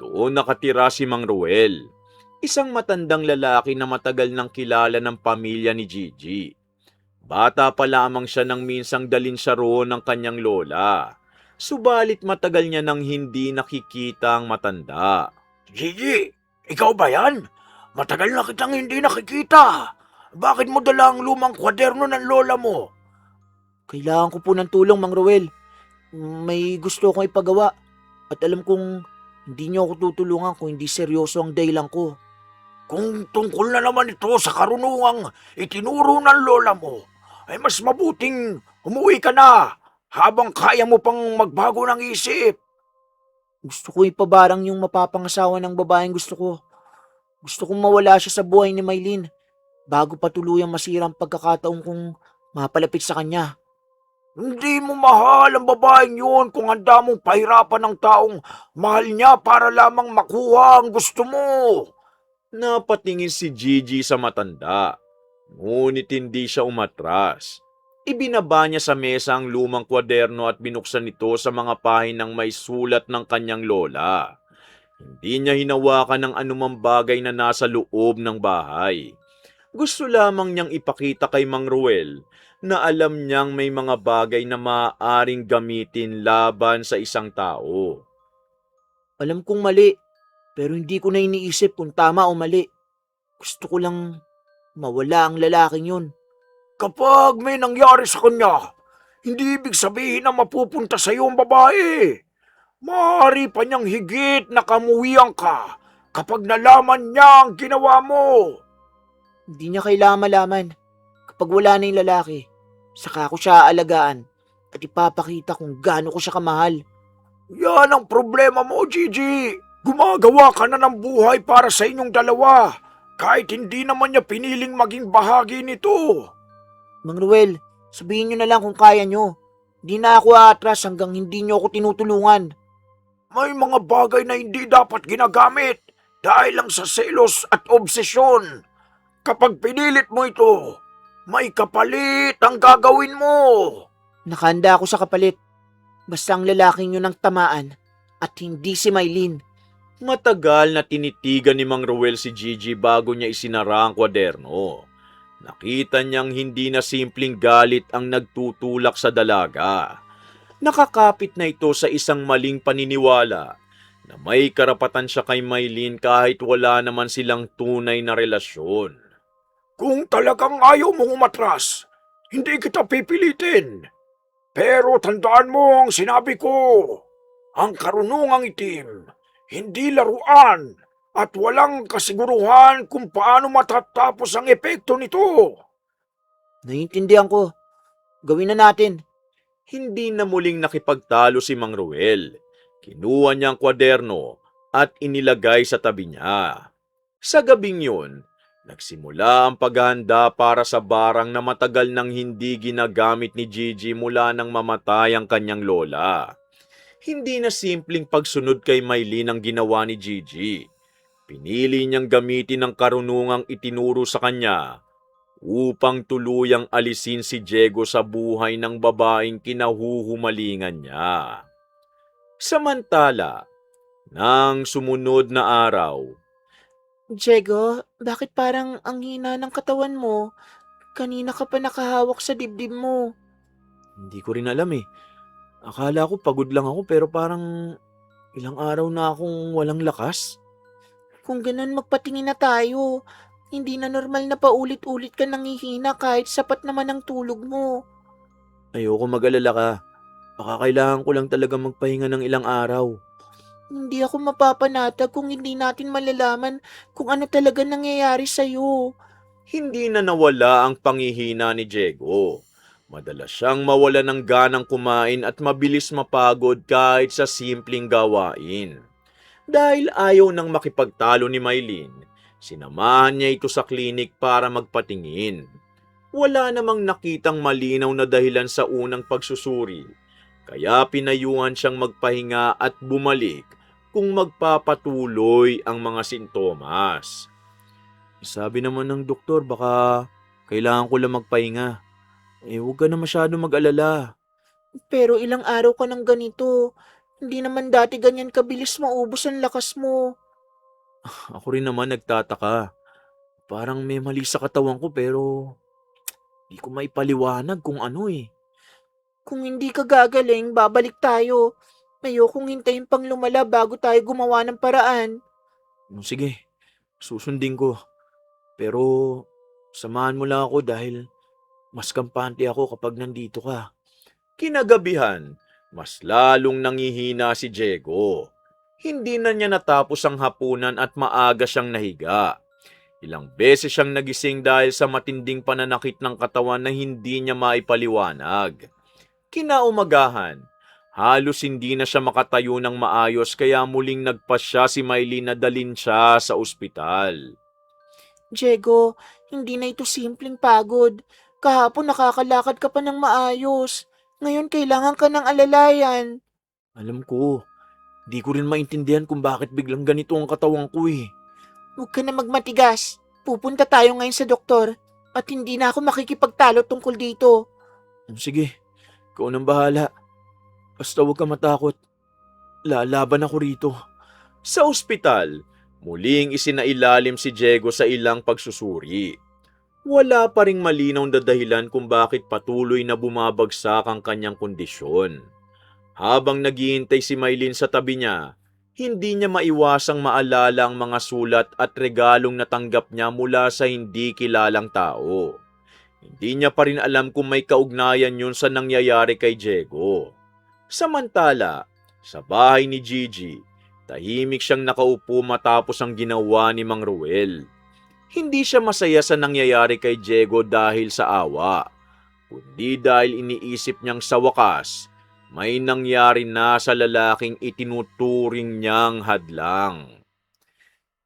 Doon nakatira si Mang Ruel, isang matandang lalaki na matagal nang kilala ng pamilya ni Gigi. Bata pa lamang siya nang minsang dalin siya roon ng kanyang lola. Subalit matagal niya nang hindi nakikita ang matanda. Gigi, ikaw ba yan? Matagal na kitang hindi nakikita. Bakit mo dala ang lumang kwaderno ng lola mo? Kailangan ko po ng tulong, Mang Ruel. May gusto akong ipagawa at alam kong hindi niyo ako tutulungan kung hindi seryoso ang dahilan ko. Kung tungkol na naman ito sa karunungang itinuro ng lola mo, ay mas mabuting umuwi ka na habang kaya mo pang magbago ng isip. Gusto ko ipabarang yung mapapangasawa ng babaeng gusto ko. Gusto kong mawala siya sa buhay ni Maylin bago pa tuluyang masira ang pagkakataon kong mapalapit sa kanya. Hindi mo mahal ang babaeng yun kung handa mong pahirapan ng taong mahal niya para lamang makuha ang gusto mo. Napatingin si Gigi sa matanda, ngunit hindi siya umatras. Ibinaba niya sa mesa ang lumang kwaderno at binuksan ito sa mga pahinang may sulat ng kanyang lola. Hindi niya hinawakan ng anumang bagay na nasa loob ng bahay. Gusto lamang niyang ipakita kay Mang Ruel na alam niyang may mga bagay na maaaring gamitin laban sa isang tao. Alam kong mali, pero hindi ko na iniisip kung tama o mali. Gusto ko lang mawala ang lalaking yun. Kapag may nangyari sa kanya, hindi ibig sabihin na mapupunta sa iyo ang babae. Maaari pa niyang higit na kamuhian ka kapag nalaman niya ang ginawa mo. Hindi niya kailangan malaman. Kapag wala na yung lalaki, saka ko siya aalagaan at ipapakita kung gaano ko siya kamahal. Yan ang problema mo, Gigi. Gumagawa ka na ng buhay para sa inyong dalawa, kahit hindi naman niya piniling maging bahagi nito. Mang Ruel, sabihin niyo na lang kung kaya niyo. Hindi na ako atras hanggang hindi niyo ako tinutulungan. May mga bagay na hindi dapat ginagamit dahil lang sa selos at obsesyon. Kapag pinilit mo ito, may kapalit ang gagawin mo. Nakahanda ako sa kapalit. Basta ang lalaking yun ang tamaan at hindi si Maylin. Matagal na tinitigan ni Mang Ruel si Gigi bago niya isinara ang kwaderno. Nakita niyang hindi na simpleng galit ang nagtutulak sa dalaga. Nakakapit na ito sa isang maling paniniwala na may karapatan siya kay Maylin kahit wala naman silang tunay na relasyon. Kung talagang ayaw mong umatras, hindi kita pipilitin. Pero tandaan mo ang sinabi ko. Ang karunungang itim, hindi laruan at walang kasiguruhan kung paano matatapos ang epekto nito. Naiintindihan ko. Gawin na natin. Hindi na muling nakipagtalo si Mang Ruel. Kinuha niya ang kwaderno at inilagay sa tabi niya. Sa gabing yun, nagsimula ang paghahanda para sa barang na matagal nang hindi ginagamit ni Gigi mula nang mamatay ang kanyang lola. Hindi na simpleng pagsunod kay Maylin ang ginawa ni Gigi. Pinili niyang gamitin ang karunungang itinuro sa kanya upang tuluyang alisin si Diego sa buhay ng babaeng kinahuhumalingan niya. Samantala, nang sumunod na araw, Diego, bakit parang ang hina ng katawan mo? Kanina ka pa nakahawak sa dibdib mo. hindi ko rin alam eh. Akala ko pagod lang ako pero parang ilang araw na akong walang lakas. Kung ganun, magpatingin na tayo. Hindi na normal na paulit-ulit ka nangihina kahit sapat naman ang tulog mo. Ayoko mag-alala ka. Baka kailangan ko lang talaga magpahinga ng ilang araw. Hindi ako mapapanatag kung hindi natin malalaman kung ano talaga nangyayari sa'yo. Hindi na nawala ang pangihina ni Diego. Madalas siyang mawala ng ganang kumain at mabilis mapagod kahit sa simpleng gawain. Dahil ayaw nang makipagtalo ni Maylin, sinamahan niya ito sa klinik para magpatingin. Wala namang nakitang malinaw na dahilan sa unang pagsusuri, kaya pinayuhan siyang magpahinga at bumalik kung magpapatuloy ang mga sintomas. Sabi naman ng doktor, baka kailangan ko lang magpahinga. Huwag ka na masyado mag-alala. Pero ilang araw ka ng ganito. Hindi naman dati ganyan kabilis maubos ang lakas mo. Ako rin naman nagtataka. Parang may mali sa katawan ko pero di ko maipaliwanag kung ano eh. Kung hindi ka gagaling, babalik tayo. Ayokong hintayin pang lumala bago tayo gumawa ng paraan. Sige, susundin ko. Pero samahan mo lang ako dahil mas kampante ako kapag nandito ka. Kinagabihan, mas lalong nangihina si Diego. Hindi na niya natapos ang hapunan at maaga siyang nahiga. Ilang beses siyang nagising dahil sa matinding pananakit ng katawan na hindi niya maipaliwanag. Kinaumagahan, halos hindi na siya makatayo ng maayos kaya muling nagpasya si Maylin na dalhin siya sa ospital. Diego, hindi na ito simpleng pagod. Kahapon nakakalakad ka pa ng maayos. Ngayon kailangan ka ng alalayan. Alam ko, di ko rin maintindihan kung bakit biglang ganito ang katawan ko eh. Huwag ka na magmatigas. Pupunta tayo ngayon sa doktor. At hindi na ako makikipagtalo tungkol dito. Sige, ikaw nang bahala. Basta huwag ka matakot. Lalaban ako rito. Sa ospital, muling isinailalim si Diego sa ilang pagsusuri. Wala pa ring malinaw na dahilan kung bakit patuloy na bumabagsak ang kanyang kondisyon. Habang naghihintay si Maylin sa tabi niya, hindi niya maiwasang maalala ang mga sulat at regalong natanggap niya mula sa hindi kilalang tao. Hindi niya pa rin alam kung may kaugnayan yun sa nangyayari kay Diego. Samantala, sa bahay ni Gigi, tahimik siyang nakaupo matapos ang ginawa ni Mang Ruel. Hindi siya masaya sa nangyayari kay Diego dahil sa awa, kundi dahil iniisip niyang sa wakas, may nangyari na sa lalaking itinuturing niyang hadlang.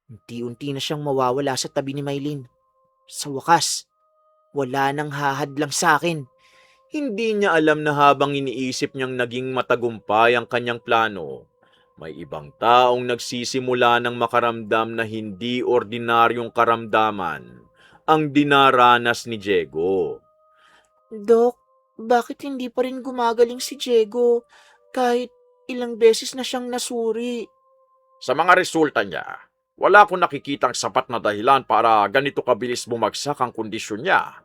Unti-unti na siyang mawawala sa tabi ni Maylin. Sa wakas, wala nang hahadlang sa akin. Hindi niya alam na habang iniisip niyang naging matagumpay ang kanyang plano, may ibang taong nagsisimula ng makaramdam na hindi ordinaryong karamdaman ang dinaranas ni Diego. Dok, bakit hindi pa rin gumagaling si Diego kahit ilang beses na siyang nasuri? Sa mga resulta niya, wala akong nakikitang sapat na dahilan para ganito kabilis bumagsak ang kondisyon niya.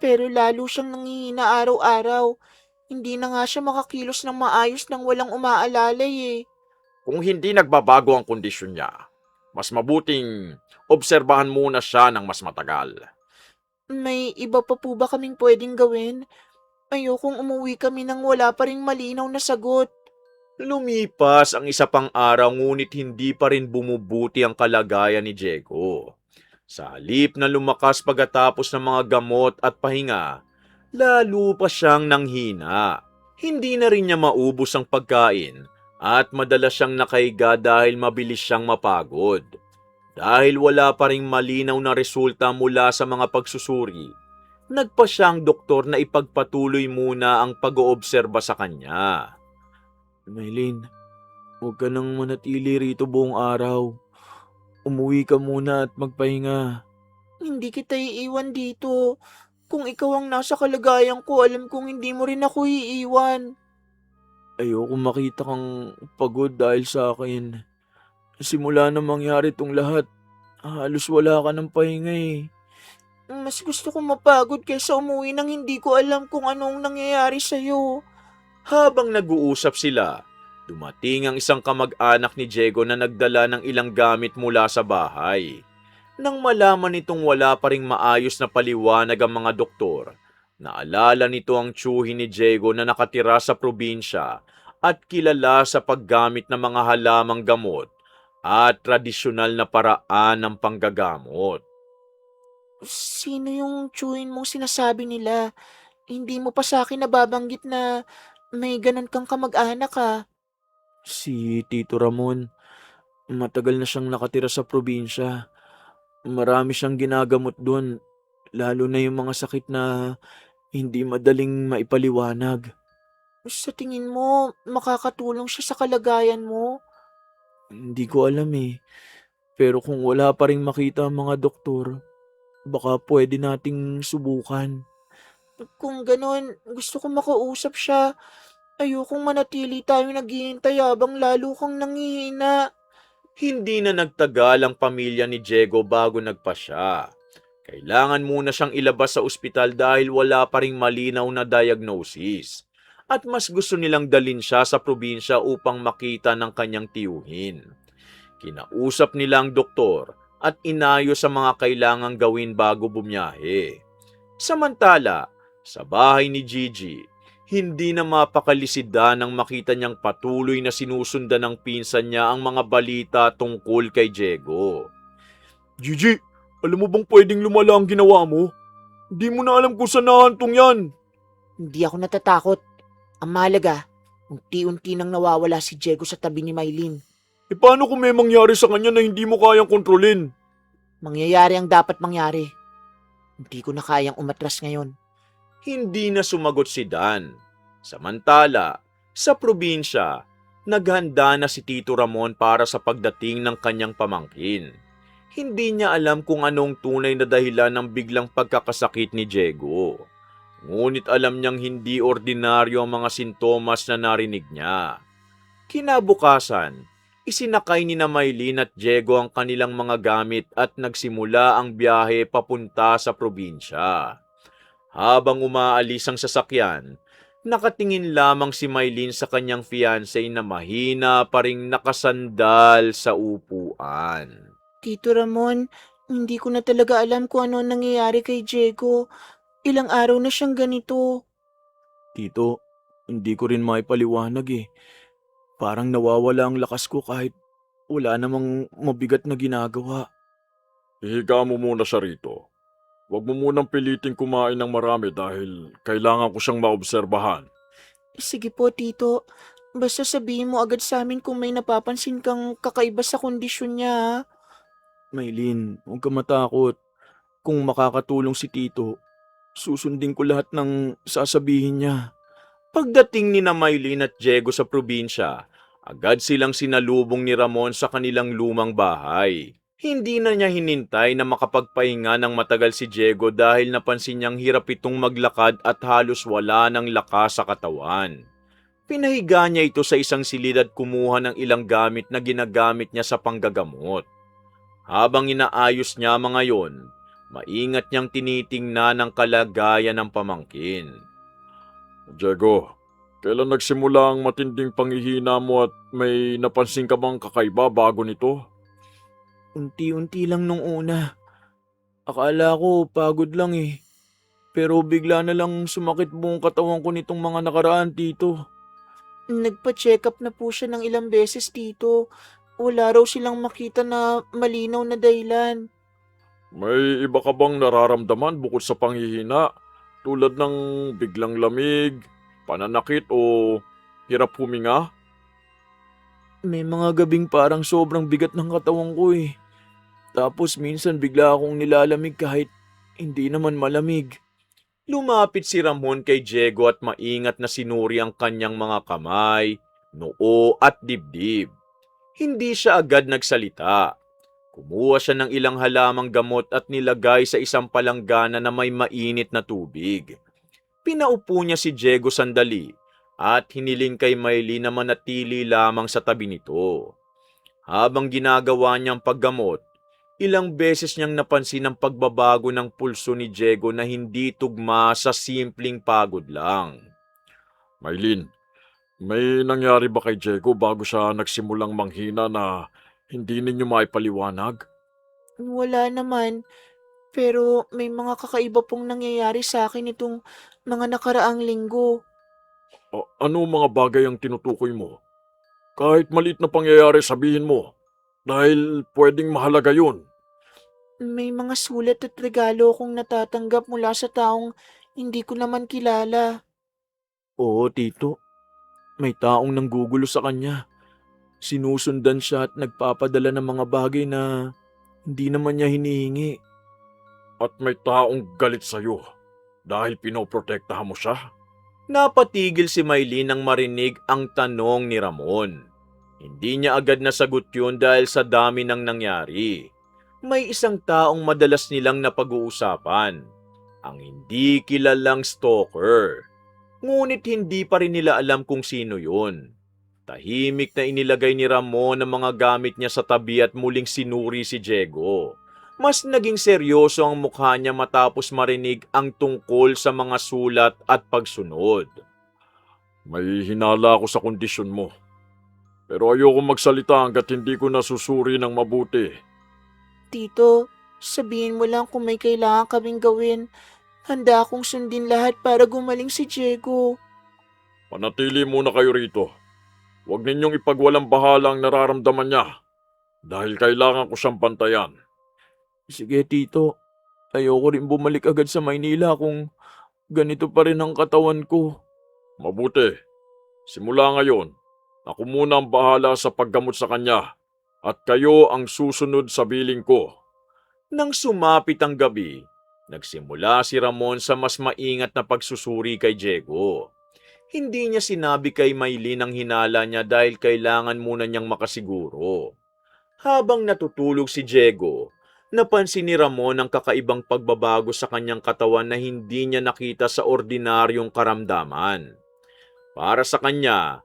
Pero lalo siyang nanghihina araw-araw. Hindi na nga siya makakilos ng maayos nang walang umaalalay eh. Kung hindi nagbabago ang kondisyon niya, mas mabuting obserbahan muna siya ng mas matagal. May iba pa po ba kaming pwedeng gawin? Ayokong umuwi kami nang wala pa ring malinaw na sagot. Lumipas ang isa pang araw ngunit hindi pa rin bumubuti ang kalagayan ni Diego. Sa halip na lumakas pagkatapos ng mga gamot at pahinga, lalo pa siyang nanghina. Hindi na rin niya maubos ang pagkain at madalas siyang nakahiga dahil mabilis siyang mapagod. Dahil wala pa ring malinaw na resulta mula sa mga pagsusuri, nagpa siyang doktor na ipagpatuloy muna ang pag-oobserba sa kanya. Maylin, huwag ka nang manatili rito buong araw. Umuwi ka muna at magpahinga. Hindi kita iiwan dito. Kung ikaw ang nasa kalagayan ko, alam kong hindi mo rin ako iiwan. Ayoko makita kang pagod dahil sa akin. Simula na mangyari tong lahat, halos wala ka ng pahinga eh. Mas gusto ko mapagod kaysa umuwi nang hindi ko alam kung anong nangyayari sa'yo. Habang nag-uusap sila, dumating ang isang kamag-anak ni Diego na nagdala ng ilang gamit mula sa bahay. Nang malaman nitong wala pa ring maayos na paliwanag ang mga doktor, Naalala nito ang tiyuhin ni Diego na nakatira sa probinsya at kilala sa paggamit ng mga halamang gamot at tradisyonal na paraan ng panggagamot. Sino yung tiyuhin mong sinasabi nila? Hindi mo pa sa akin nababanggit na may ganun kang kamag-anak ah. Si Tito Ramon, matagal na siyang nakatira sa probinsya. Marami siyang ginagamot doon, lalo na yung mga sakit na hindi madaling maipaliwanag. Sa tingin mo, makakatulong siya sa kalagayan mo? Hindi ko alam eh. Pero kung wala pa ring makita ang mga doktor, baka pwede nating subukan. Kung ganun, gusto ko makausap siya. Ayokong manatili tayo naghihintay habang lalo kang nanghihina. Hindi na nagtagal ang pamilya ni Diego bago nagpasya. Kailangan muna siyang ilabas sa ospital dahil wala pa ring malinaw na diagnosis. At mas gusto nilang dalin siya sa probinsya upang makita ng kanyang tiyuhin. Kinausap nila ang doktor at inayos ang mga kailangang gawin bago bumiyahe. Samantala, sa bahay ni Gigi, hindi na mapakalisida nang makita niyang patuloy na sinusundan ng pinsan niya ang mga balita tungkol kay Diego. Gigi, alam mo bang pwedeng lumala ang ginawa mo? Hindi mo na alam kung saan nahantong yan. Hindi ako natatakot. Ang mahalaga, unti-unti nang nawawala si Diego sa tabi ni Mylene. E paano kung may mangyari sa kanya na hindi mo kayang kontrolin? Mangyayari ang dapat mangyari. Hindi ko na kayang umatras ngayon. Hindi na sumagot si Dan. Samantala, sa probinsya, naghanda na si Tito Ramon para sa pagdating ng kanyang pamangkin. Hindi niya alam kung anong tunay na dahilan ng biglang pagkakasakit ni Diego. Ngunit alam niyang hindi ordinaryo ang mga sintomas na narinig niya. Kinabukasan, isinakay ni na Maylene at Diego ang kanilang mga gamit at nagsimula ang biyahe papunta sa probinsya. Habang umaalis ang sasakyan, nakatingin lamang si Maylene sa kanyang fiancé na mahina pa ring nakasandal sa upuan. Tito Ramon, hindi ko na talaga alam kung ano ang nangyayari kay Diego. Ilang araw na siyang ganito. Tito, hindi ko rin maipaliwanag eh. Parang nawawala ang lakas ko kahit wala namang mabigat na ginagawa. Ihiga mo muna siya rito. Huwag mo munang piliting kumain ng marami dahil kailangan ko siyang maobserbahan. Sige po, Tito. Basta sabihin mo agad sa amin kung may napapansin kang kakaiba sa kondisyon niya, ha? Maylin, huwag ka matakot. Kung makakatulong si Tito, susundin ko lahat ng sasabihin niya. Pagdating ni na Maylin at Diego sa probinsya, agad silang sinalubong ni Ramon sa kanilang lumang bahay. Hindi na niya hinintay na makapagpahinga ng matagal si Diego dahil napansin niyang hirap itong maglakad at halos wala ng lakas sa katawan. Pinahiga niya ito sa isang silid at kumuha ng ilang gamit na ginagamit niya sa panggagamot. Habang inaayos niya mga yon, maingat niyang tinitingnan ang kalagayan ng pamangkin. Diego, kailan nagsimula ang matinding panghihina mo at may napansin ka bang kakaiba bago nito? Unti-unti lang nung una. Akala ko pagod lang eh. Pero bigla na lang sumakit buong katawan ko nitong mga nakaraan, Tito. Nagpa-check up na po siya ng ilang beses, Tito. Wala raw silang makita na malinaw na dahilan. May iba ka bang nararamdaman bukod sa panghihina? Tulad ng biglang lamig, pananakit o hirap huminga? May mga gabing parang sobrang bigat ng katawan ko eh. Tapos minsan bigla akong nilalamig kahit hindi naman malamig. Lumapit si Ramon kay Diego at maingat na sinuri ang kanyang mga kamay, noo at dibdib. Hindi siya agad nagsalita. Kumuha siya ng ilang halamang gamot at nilagay sa isang palanggana na may mainit na tubig. Pinaupo niya si Diego sandali at hiniling kay Maylene na manatili lamang sa tabi nito. Habang ginagawa niyang paggamot, ilang beses niyang napansin ang pagbabago ng pulso ni Diego na hindi tugma sa simpleng pagod lang. Maylene, may nangyari ba kay Diego bago siya nagsimulang manghina na hindi ninyo maipaliwanag? Wala naman. Pero may mga kakaiba pong nangyayari sa akin itong Mga nakaraang linggo. Ano mga bagay ang tinutukoy mo? Kahit maliit na pangyayari sabihin mo, dahil pwedeng mahalaga yun. May mga sulat at regalo akong natatanggap mula sa taong hindi ko naman kilala. Oo, tito. May taong nanggugulo sa kanya. Sinusundan siya at nagpapadala ng mga bagay na hindi naman niya hinihingi. At may taong galit sa'yo dahil pinoprotektahan mo siya. Napatigil si Maylin nang marinig ang tanong ni Ramon. Hindi niya agad nasagot yun dahil sa dami ng nangyari. May isang taong madalas nilang napag-uusapan, ang hindi kilalang stalker. Ngunit hindi pa rin nila alam kung sino yun. Tahimik na inilagay ni Ramon ang mga gamit niya sa tabi at muling sinuri si Diego. Mas naging seryoso ang mukha niya matapos marinig ang tungkol sa mga sulat at pagsunod. May hinala ako sa kondisyon mo. Pero ayoko magsalita hanggat hindi ko nasusuri ng mabuti. Tito, sabihin mo lang kung may kailangan kaming gawin. Handa akong sundin lahat para gumaling si Diego. Panatili muna kayo rito. Huwag ninyong ipagwalang bahala ang nararamdaman niya. Dahil kailangan ko siyang bantayan. Sige tito, ayoko rin bumalik agad sa Maynila kung ganito pa rin ang katawan ko. Mabuti. Simula ngayon, ako muna ang bahala sa paggamot sa kanya. At kayo ang susunod sa biling ko. Nang sumapit ang gabi, nagsimula si Ramon sa mas maingat na pagsusuri kay Diego. Hindi niya sinabi kay Maylin ang hinala niya dahil kailangan muna niyang makasiguro. Habang natutulog si Diego, napansin ni Ramon ang kakaibang pagbabago sa kanyang katawan na hindi niya nakita sa ordinaryong karamdaman. Para sa kanya,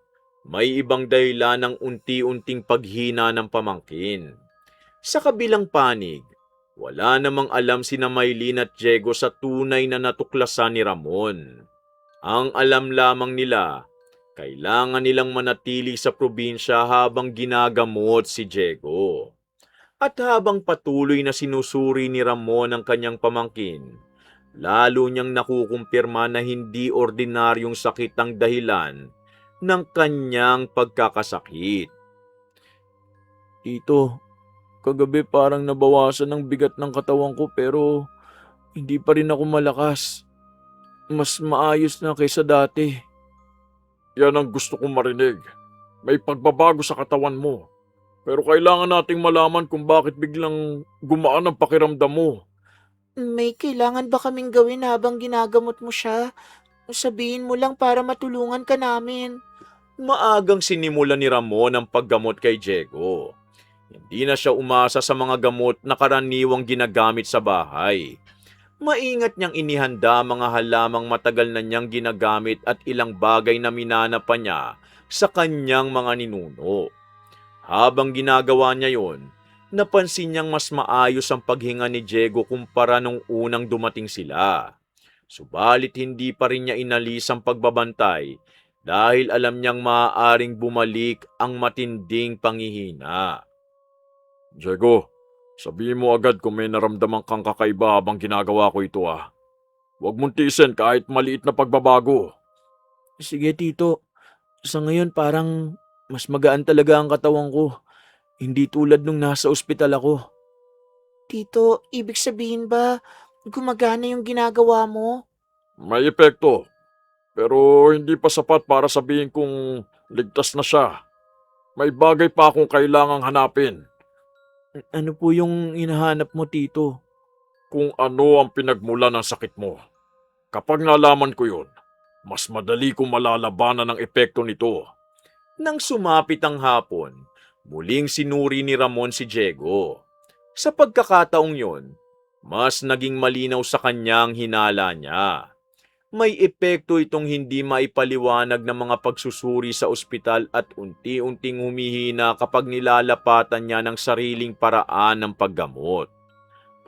may ibang dahilan ng unti-unting paghina ng pamangkin. Sa kabilang panig, wala namang alam sina Maylin at Diego sa tunay na natuklasan ni Ramon. Ang alam lamang nila, kailangan nilang manatili sa probinsya habang ginagamot si Diego. At habang patuloy na sinusuri ni Ramon ang kanyang pamangkin, lalo niyang nakukumpirma na hindi ordinaryong sakit ang dahilan ng kanyang pagkakasakit. Tito, kagabi parang nabawasan ang bigat ng katawan ko pero hindi pa rin ako malakas. Mas maayos na kaysa dati. Yan ang gusto kong marinig. May pagbabago sa katawan mo. Pero kailangan nating malaman kung bakit biglang gumaan ang pakiramdam mo. May kailangan ba kaming gawin habang ginagamot mo siya? Sabihin mo lang para matulungan ka namin. Maagang sinimulan ni Ramon ang paggamot kay Diego. Hindi na siya umasa sa mga gamot na karaniwang ginagamit sa bahay. Maingat niyang inihanda mga halamang matagal na niyang ginagamit at ilang bagay na minana pa niya sa kanyang mga ninuno. Habang ginagawa niya yon, napansin niyang mas maayos ang paghinga ni Diego kumpara nung unang dumating sila. Subalit hindi pa rin niya inalis ang pagbabantay dahil alam niyang maaaring bumalik ang matinding panghihina. Diego, sabihin mo agad kung may naramdaman kang kakaiba habang ginagawa ko ito ah. Huwag mong tiisin kahit maliit na pagbabago. Sige tito, sa ngayon parang mas magaan talaga ang katawan ko. Hindi tulad nung nasa ospital ako. Tito, ibig sabihin ba gumagana yung ginagawa mo? May epekto, pero hindi pa sapat para sabihin kung ligtas na siya. May bagay pa akong kailangang hanapin. Ano po yung hinahanap mo tito? Kung ano ang pinagmula ng sakit mo. Kapag nalaman ko yun, mas madali kong malalabanan ang epekto nito. Nang sumapit ang hapon, muling sinuri ni Ramon si Diego. Sa pagkakataong yon, mas naging malinaw sa kanyang hinala niya. May epekto itong hindi maipaliwanag ng mga pagsusuri sa ospital at unti-unting humihina kapag nilalapatan niya ng sariling paraan ng paggamot.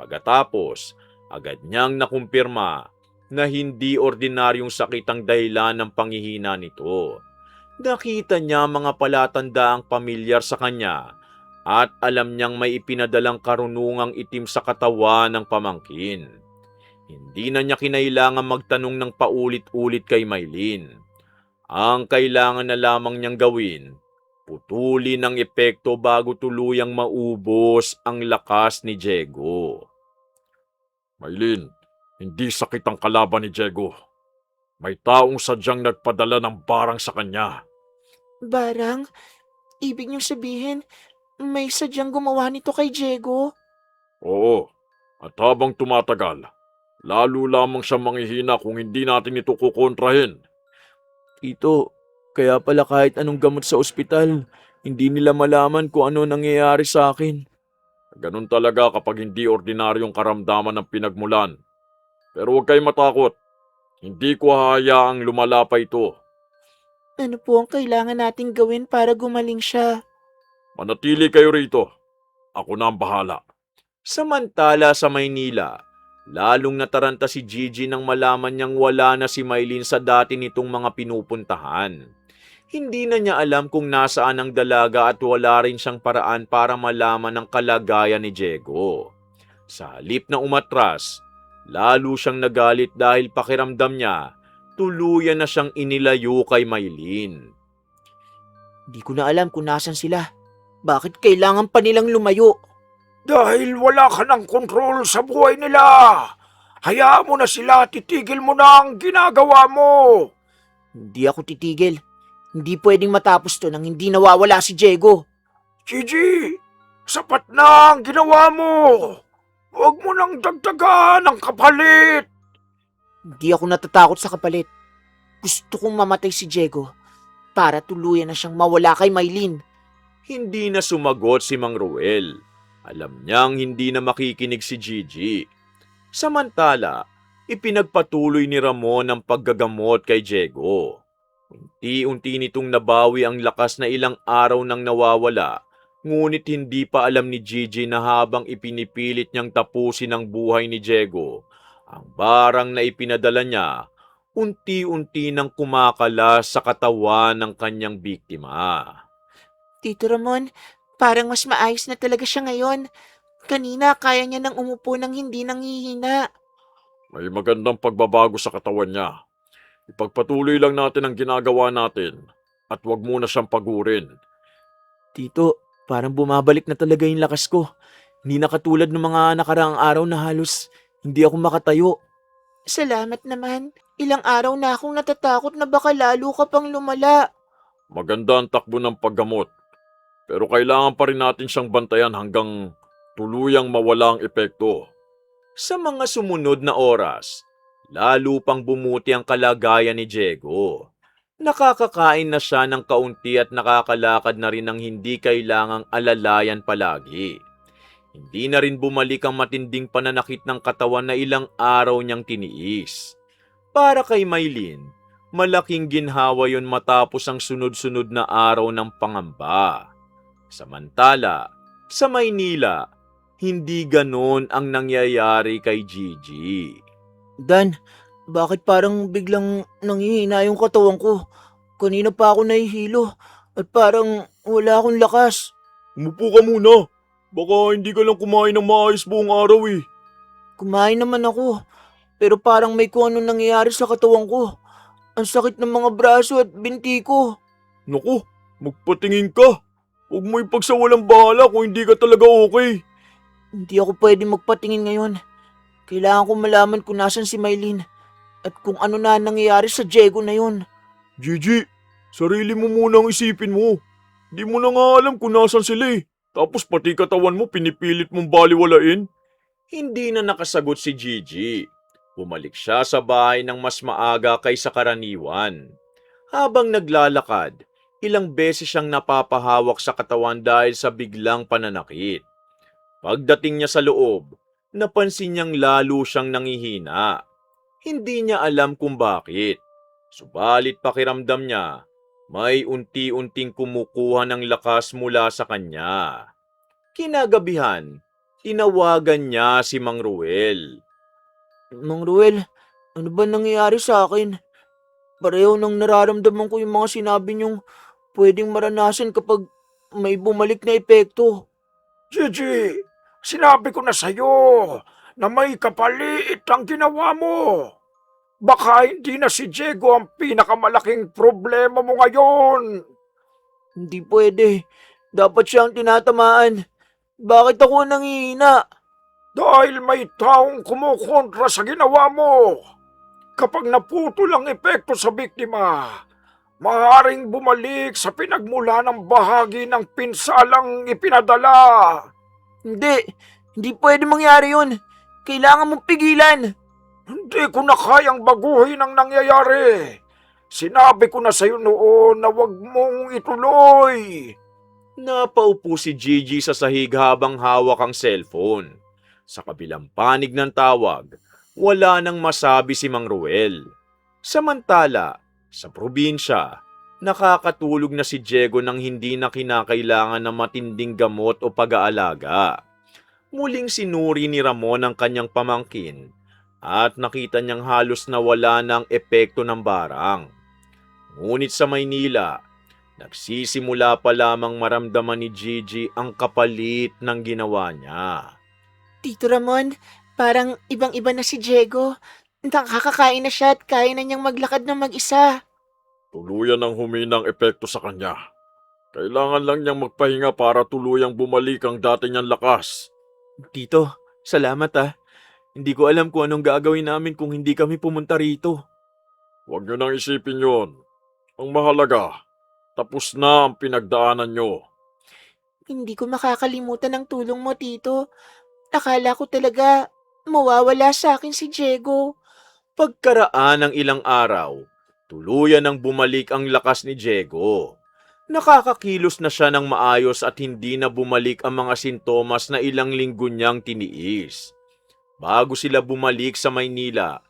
Pagkatapos, agad niyang nakumpirma na hindi ordinaryong sakit ang dahilan ng panghihina nito. Nakita niya mga palatandaang pamilyar sa kanya at alam niyang may ipinadalang karunungang itim sa katawan ng pamangkin. Hindi na niya kinailangan magtanong ng paulit-ulit kay Maylin. Ang kailangan na lamang niyang gawin, putulin ang epekto bago tuluyang maubos ang lakas ni Diego. Maylin, hindi sakit ang kalaban ni Diego. May taong sadyang nagpadala ng barang sa kanya. Barang? Ibig niyong sabihin, may sadyang gumawa nito kay Diego? Oo, at habang tumatagal, lalo lamang siya manghihina kung hindi natin ito kukontrahin. Tito, kaya pala kahit anong gamot sa ospital, hindi nila malaman kung ano nangyayari sa akin. Ganun talaga kapag hindi ordinaryong karamdaman ng pinagmulan. Pero huwag kayong matakot. Hindi ko hahayaang lumala pa ito. Ano po ang kailangan nating gawin para gumaling siya? Manatili kayo rito. Ako na ang bahala. Samantala sa Maynila, lalong nataranta si Gigi nang malaman niyang wala na si Maylin sa dati nitong mga pinupuntahan. Hindi na niya alam kung nasaan ang dalaga at wala rin siyang paraan para malaman ang kalagayan ni Diego. Sa halip na umatras, lalo siyang nagalit dahil pakiramdam niya, tuluyan na siyang inilayo kay Maylin. Di ko na alam kung nasan sila. Bakit kailangan pa nilang lumayo? Dahil wala ka ng kontrol sa buhay nila. Hayaan mo na sila at titigil mo na ang ginagawa mo. Hindi ako titigil. Hindi pwedeng matapos to nang hindi nawawala si Diego. Gigi, sapat na ang ginawa mo. Huwag mo nang dagdagan ang kapalit. Hindi ako natatakot sa kapalit. Gusto kong mamatay si Diego para tuluyan na siyang mawala kay Maylin. Hindi na sumagot si Mang Ruel. Alam niyang hindi na makikinig si Gigi. Samantala, ipinagpatuloy ni Ramon ang paggagamot kay Diego. Unti-unti nitong nabawi ang lakas na ilang araw nang nawawala, ngunit hindi pa alam ni Gigi na habang ipinipilit niyang tapusin ang buhay ni Diego, ang barang na ipinadala niya, unti-unti nang kumakalas sa katawan ng kanyang biktima. Tito Ramon, parang mas maayos na talaga siya ngayon. Kanina kaya niya nang umupo nang hindi nanghihina. May magandang pagbabago sa katawan niya. Ipagpatuloy lang natin ang ginagawa natin at huwag muna siyang pagurin. Tito, parang bumabalik na talaga yung lakas ko. Hindi na katulad ng mga nakaraang araw na halos hindi ako makatayo. Salamat naman. Ilang araw na akong natatakot na baka lalo ka pang lumala. Maganda ang takbo ng paggamot. Pero kailangan pa rin natin siyang bantayan hanggang tuluyang mawala ang epekto. Sa mga sumunod na oras, lalo pang bumuti ang kalagayan ni Diego. Nakakakain na siya ng kaunti at nakakalakad na rin ng hindi kailangang alalayan palagi. Hindi na rin bumalik ang matinding pananakit ng katawan na ilang araw niyang tiniis. Para kay Maylin, malaking ginhawa yon matapos ang sunod-sunod na araw ng pangamba. Samantala, sa Maynila, hindi ganon ang nangyayari kay Gigi. Dan, bakit parang biglang nanghihina yung katawan ko? Kanina pa ako nahihilo at parang wala akong lakas. Umupo ka muna. Baka hindi ka lang kumain ng maayos buong araw eh. Kumain naman ako, pero parang may kung ano nangyayari sa katawan ko. Ang sakit ng mga braso at binti ko. Naku, magpatingin ka. Huwag mo ipagsawalang bahala kung hindi ka talaga okay. Hindi ako pwede magpatingin ngayon. Kailangan ko malaman kung nasan si Maylin at kung ano na nangyayari sa Diego na yun. Gigi, sarili mo muna ang isipin mo. Di mo na nga alam kung nasan sila eh. Tapos pati katawan mo pinipilit mong baliwalain. Hindi na nakasagot si Gigi. Bumalik siya sa bahay ng mas maaga kaysa karaniwan. Habang naglalakad, ilang beses siyang napapahawak sa katawan dahil sa biglang pananakit. Pagdating niya sa loob, napansin niyang lalo siyang nangihina. Hindi niya alam kung bakit. Subalit pakiramdam niya, may unti-unting kumukuha ng lakas mula sa kanya. Kinagabihan, tinawagan niya si Mang Ruel. Mang Ruel, ano ba nangyayari sa akin? Pareho nang nararamdaman ko yung mga sinabi niyong pwedeng maranasan kapag may bumalik na epekto. Gigi, sinabi ko na sa'yo na may kapaliit ang ginawa mo. Baka hindi na si Diego ang pinakamalaking problema mo ngayon. Hindi pwede. Dapat siyang tinatamaan. Bakit ako nangihina? Dahil may taong kumukontra sa ginawa mo. Kapag naputol ang epekto sa biktima, maaaring bumalik sa pinagmula ng bahagi ng pinsalang ipinadala. Hindi pwede mangyari yun. Kailangan mong pigilan. Hindi ko na kayang baguhin ang nangyayari. Sinabi ko na sa'yo noon na huwag mong ituloy. Napaupo si Gigi sa sahig habang hawak ang cellphone. Sa kabilang panig ng tawag, wala nang masabi si Mang Ruel. Samantala, sa probinsya, nakakatulog na si Diego nang hindi na kinakailangan ng matinding gamot o pag-aalaga. Muling sinuri ni Ramon ang kanyang pamangkin at nakita niyang halos nawala ng epekto ng barang. Ngunit sa Maynila, nagsisimula pa lamang maramdaman ni Gigi ang kapalit ng ginawa niya. Tito Ramon, parang ibang-iba na si Diego. Nakakakain na siya at kaya na niyang maglakad ng mag-isa. Tuluyan ang huminang epekto sa kanya. Kailangan lang niyang magpahinga para tuluyang bumalik ang dati niyang lakas. Tito, salamat ah. Hindi ko alam kung anong gagawin namin kung hindi kami pumunta rito. Huwag niyo nang isipin yon. Ang mahalaga, tapos na ang pinagdaanan niyo. Hindi ko makakalimutan ang tulong mo, Tito. Akala ko talaga mawawala sa akin si Diego. Pagkaraan ng ilang araw, tuluyan nang bumalik ang lakas ni Diego. Nakakakilos na siya ng maayos at hindi na bumalik ang mga sintomas na ilang linggo niyang tiniis. Bago sila bumalik sa Maynila,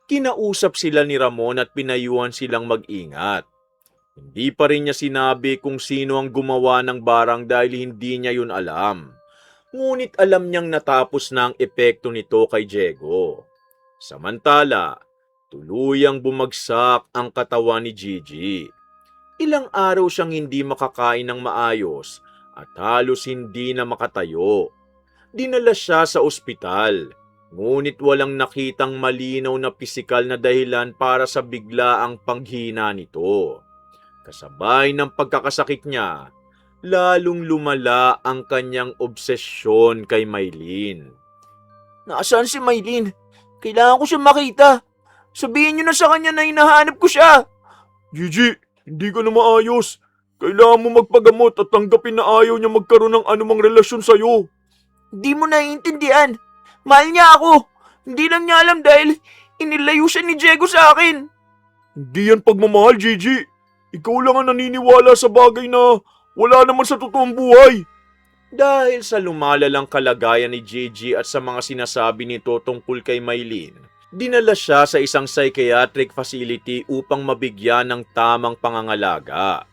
kinausap sila ni Ramon at pinayuhan silang mag-ingat. Hindi pa rin niya sinabi kung sino ang gumawa ng barang dahil hindi niya yun alam. Ngunit alam niyang natapos na ang epekto nito kay Diego. Samantala, tuluyang bumagsak ang katawan ni Gigi. Ilang araw siyang hindi makakain ng maayos at halos hindi na makatayo. Dinala siya sa ospital, ngunit walang nakitang malinaw na pisikal na dahilan para sa biglaang panghina nito. Kasabay ng pagkakasakit niya, lalong lumala ang kanyang obsesyon kay Maylin. Nasaan si Maylin? Kailangan ko siya makita. Sabihin niyo na sa kanya na hinahanap ko siya. Gigi, hindi ka na maayos. Kailangan mo magpagamot at tanggapin na ayaw niya magkaroon ng anumang relasyon sa'yo. Hindi mo naiintindihan. Mahal niya ako. Hindi lang niya alam dahil inilayo siya ni Diego sa akin. Hindi yan pagmamahal, Gigi. Ikaw lang ang naniniwala sa bagay na wala naman sa totoong buhay. Dahil sa lumalalang kalagayan ni Gigi at sa mga sinasabi nito tungkol kay Maylin, dinala siya sa isang psychiatric facility upang mabigyan ng tamang pangangalaga.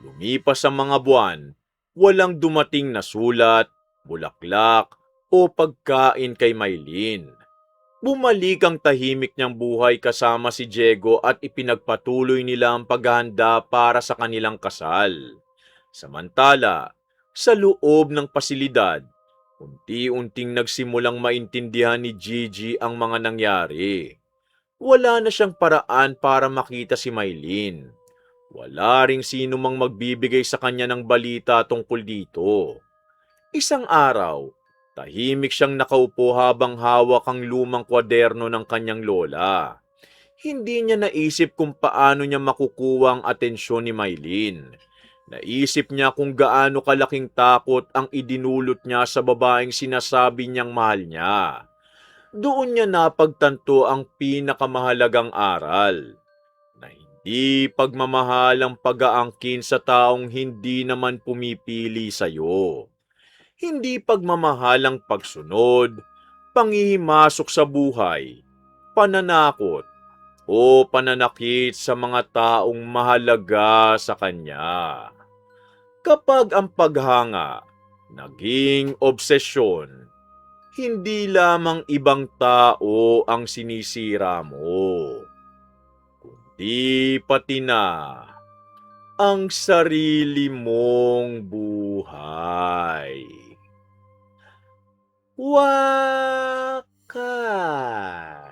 Lumipas ang mga buwan, walang dumating na sulat, bulaklak, o pagkain kay Maylin. Bumalik ang tahimik niyang buhay kasama si Diego at ipinagpatuloy nila ang paghahanda para sa kanilang kasal. Samantala, sa loob ng pasilidad, unti-unting nagsimulang maintindihan ni Gigi ang mga nangyari. Wala na siyang paraan para makita si Maylin. Wala ring sino mang magbibigay sa kanya ng balita tungkol dito. Isang araw, tahimik siyang nakaupo habang hawak ang lumang kwaderno ng kanyang lola. Hindi niya naisip kung paano niya makukuha ang atensyon ni Maylin. Naisip niya kung gaano kalaking takot ang idinulot niya sa babaeng sinasabi niyang mahal niya. Doon niya napagtanto ang pinakamahalagang aral, na hindi pagmamahal ang pag-aangkin sa taong hindi naman pumipili sa iyo. Hindi pagmamahal ang pagsunod, panghihimasok sa buhay, pananakot, o pananakit sa mga taong mahalaga sa kanya. Kapag ang paghanga naging obsesyon, hindi lamang ibang tao ang sinisira mo, kundi pati na ang sarili mong buhay. Wakas! wakas.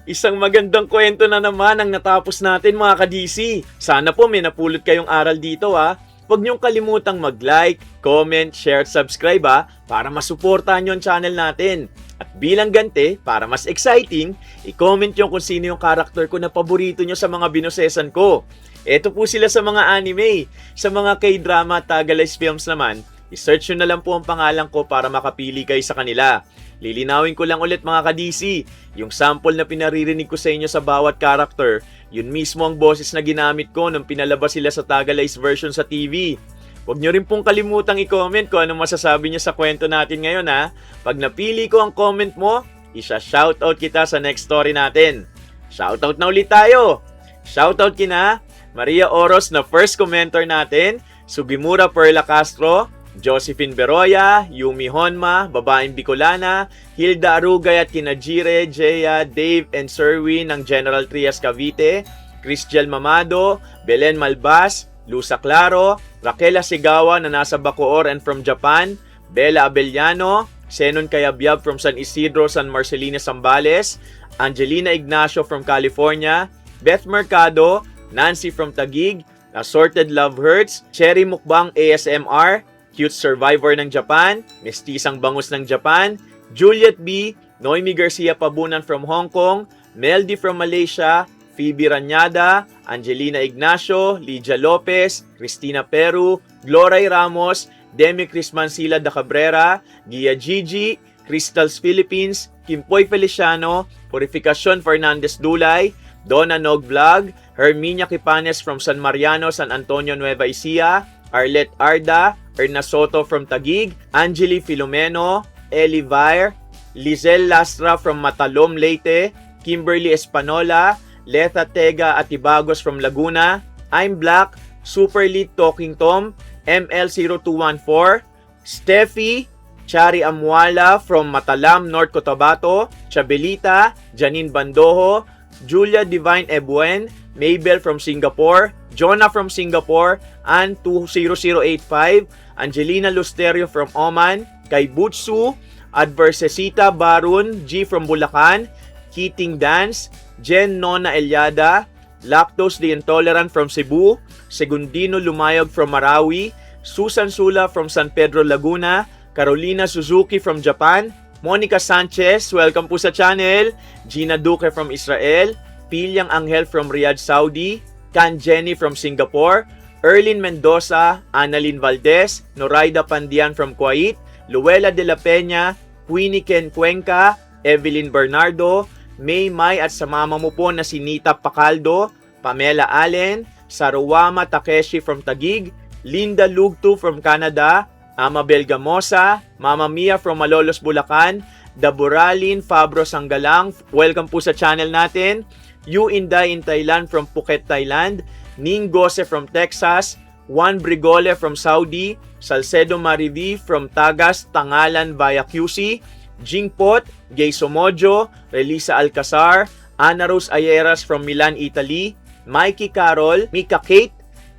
Isang magandang kwento na naman ang natapos natin mga ka-DC. Sana po may napulot kayong aral dito ha. Huwag niyong kalimutang mag-like, comment, share at subscribe para masuportahan niyo ang channel natin. At bilang ganti, para mas exciting, i-comment niyo kung sino yung karakter ko na paborito niyo sa mga binosesan ko. Ito po sila sa mga anime. Sa mga K-drama at Tagalized films naman, i-search nyo na lang po ang pangalan ko para makapili kayo sa kanila. Lilinawin ko lang ulit mga ka-DC, yung sample na pinaririnig ko sa inyo sa bawat character, yun mismo ang boses na ginamit ko nung pinalabas sila sa Tagalized version sa TV. Huwag nyo rin pong kalimutang i-comment kung anong masasabi nyo sa kwento natin ngayon ha. Pag napili ko ang comment mo, isa-shoutout kita sa next story natin. Shoutout na ulit tayo! Shoutout kina Maria Oros na first commenter natin, Sugimura Perla Castro, Josephine Beroya, Yumi Honma, babaeng Bicolana, Hilda Arugay at kina Jire, Jea, Dave, and Serwin ng General Trias Cavite, Cristiel Mamado, Belen Malbas, Lusa Claro, Raquel Sigawa na nasa Bacoor and from Japan, Bella Abellano, Senon Cayabyab from San Isidro, San Marcelino, Zambales, Angelina Ignacio from California, Beth Mercado, Nancy from Taguig, Assorted Love Hurts, Cherry Mukbang ASMR, Cute Survivor ng Japan, Mestisang Bangus ng Japan, Juliet B, Noemi Garcia Pabunan from Hong Kong, Meldy from Malaysia, Phoebe Ranyada, Angelina Ignacio, Lydia Lopez, Cristina Peru, Gloray Ramos, Demi Cris Mancila da Cabrera, Gia Gigi, Crystals Philippines, Kimpoy Feliciano, Purificacion Fernandez Dulay, Donna Nog Vlog, Herminia Kipanes from San Mariano, San Antonio, Nueva Ecija, Arlet Arda, Erna Soto from Taguig, Angeli Filomeno, Eli Vair, Lizelle Lastra from Matalom, Leyte, Kimberly Espanola, Letha Tega Atibagos from Laguna, I'm Black, Super Lead Talking Tom, ML0214, Steffi, Chari Amuala from Matalam, North Cotabato, Chabelita, Janine Bandojo, Julia Divine Ebuen, Mabel from Singapore, Jonah from Singapore, Ann 20085, Angelina Lusterio from Oman, kay Butsu, Adversesita Barun, G from Bulacan, Kiting Dance, Jen Nona Elyada, Lactose the Intolerant from Cebu, Segundino Lumayog from Marawi, Susan Sula from San Pedro, Laguna, Carolina Suzuki from Japan, Monica Sanchez, welcome po sa channel, Gina Duque from Israel, Pilyang Angel from Riyadh, Saudi, Kan Jenny from Singapore, Erlin Mendoza, Annalyn Valdez, Noraida Pandian from Kuwait, Luella de la Peña, Queenie Ken Cuenca, Evelyn Bernardo, May May at sa mama mo po na si Nita Pacaldo, Pamela Allen, Saruwama Takeshi from Taguig, Linda Lugtu from Canada, Amabel Gamosa, Mama Mia from Malolos, Bulacan, Daburalin Fabro Sanggalang, welcome po sa channel natin, Yu Inday in Thailand from Phuket, Thailand, Ning Gose from Texas, Juan Brigole from Saudi, Salcedo Marivi from Tagas, Tangalan via QC, Jingpot, Gay Somojo, Relisa Alcazar, Ana Rose Ayeras from Milan, Italy, Mikey Carol, Mika Kate,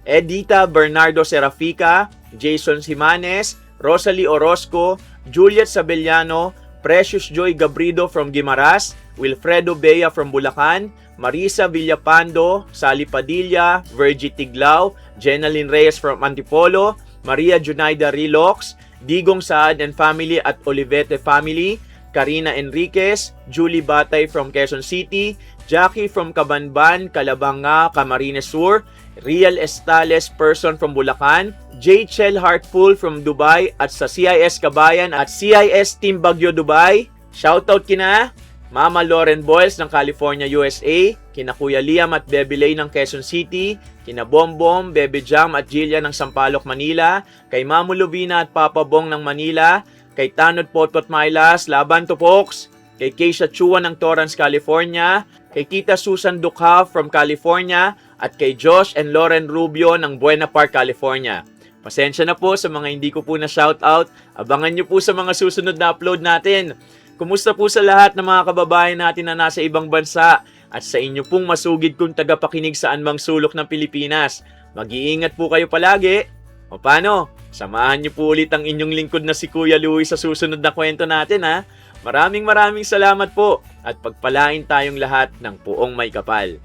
Edita Bernardo Serafica, Jason Jimenez, Rosalie Orozco, Juliet Sabellano, Precious Joy Gabrido from Guimaras, Wilfredo Bea from Bulacan, Marisa Villapando, Sally Padilla, Virgie Tiglao, Jenaline Reyes from Antipolo, Maria Junaida Rilox, Digong Saad and family at Olivete family, Karina Enriquez, Julie Batay from Quezon City, Jackie from Cabanban, Calabanga, Camarines Sur, Rial Estales person from Bulacan, J. Chel Heartful from Dubai at sa CIS Kabayan at CIS Team Bagyo Dubai. Shoutout kina Mama Lauren Boyles ng California, USA, kina Kuya Liam at Bebe Lay ng Quezon City, kina Bombom, Bebe Jam at Jillian ng Sampaloc, Manila, kay Mamu Lovina at Papa Bong ng Manila, kay Tanod Potpot Mylas, Laban to Fox, kay Keisha Chua ng Torrance, California, kay Tita Susan Dukha from California, at kay Josh and Lauren Rubio ng Buena Park, California. Pasensya na po sa mga hindi ko po na shoutout. Abangan nyo po sa mga susunod na upload natin. Kumusta po sa lahat ng mga kababayan natin na nasa ibang bansa at sa inyo pong masugid kong tagapakinig saan mang sulok ng Pilipinas. Mag-iingat po kayo palagi. O paano? Samahan niyo po ulit ang inyong lingkod na si Kuya Louie sa susunod na kwento natin ha. Maraming salamat po at pagpalain tayong lahat ng puong may kapal.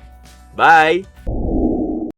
Bye!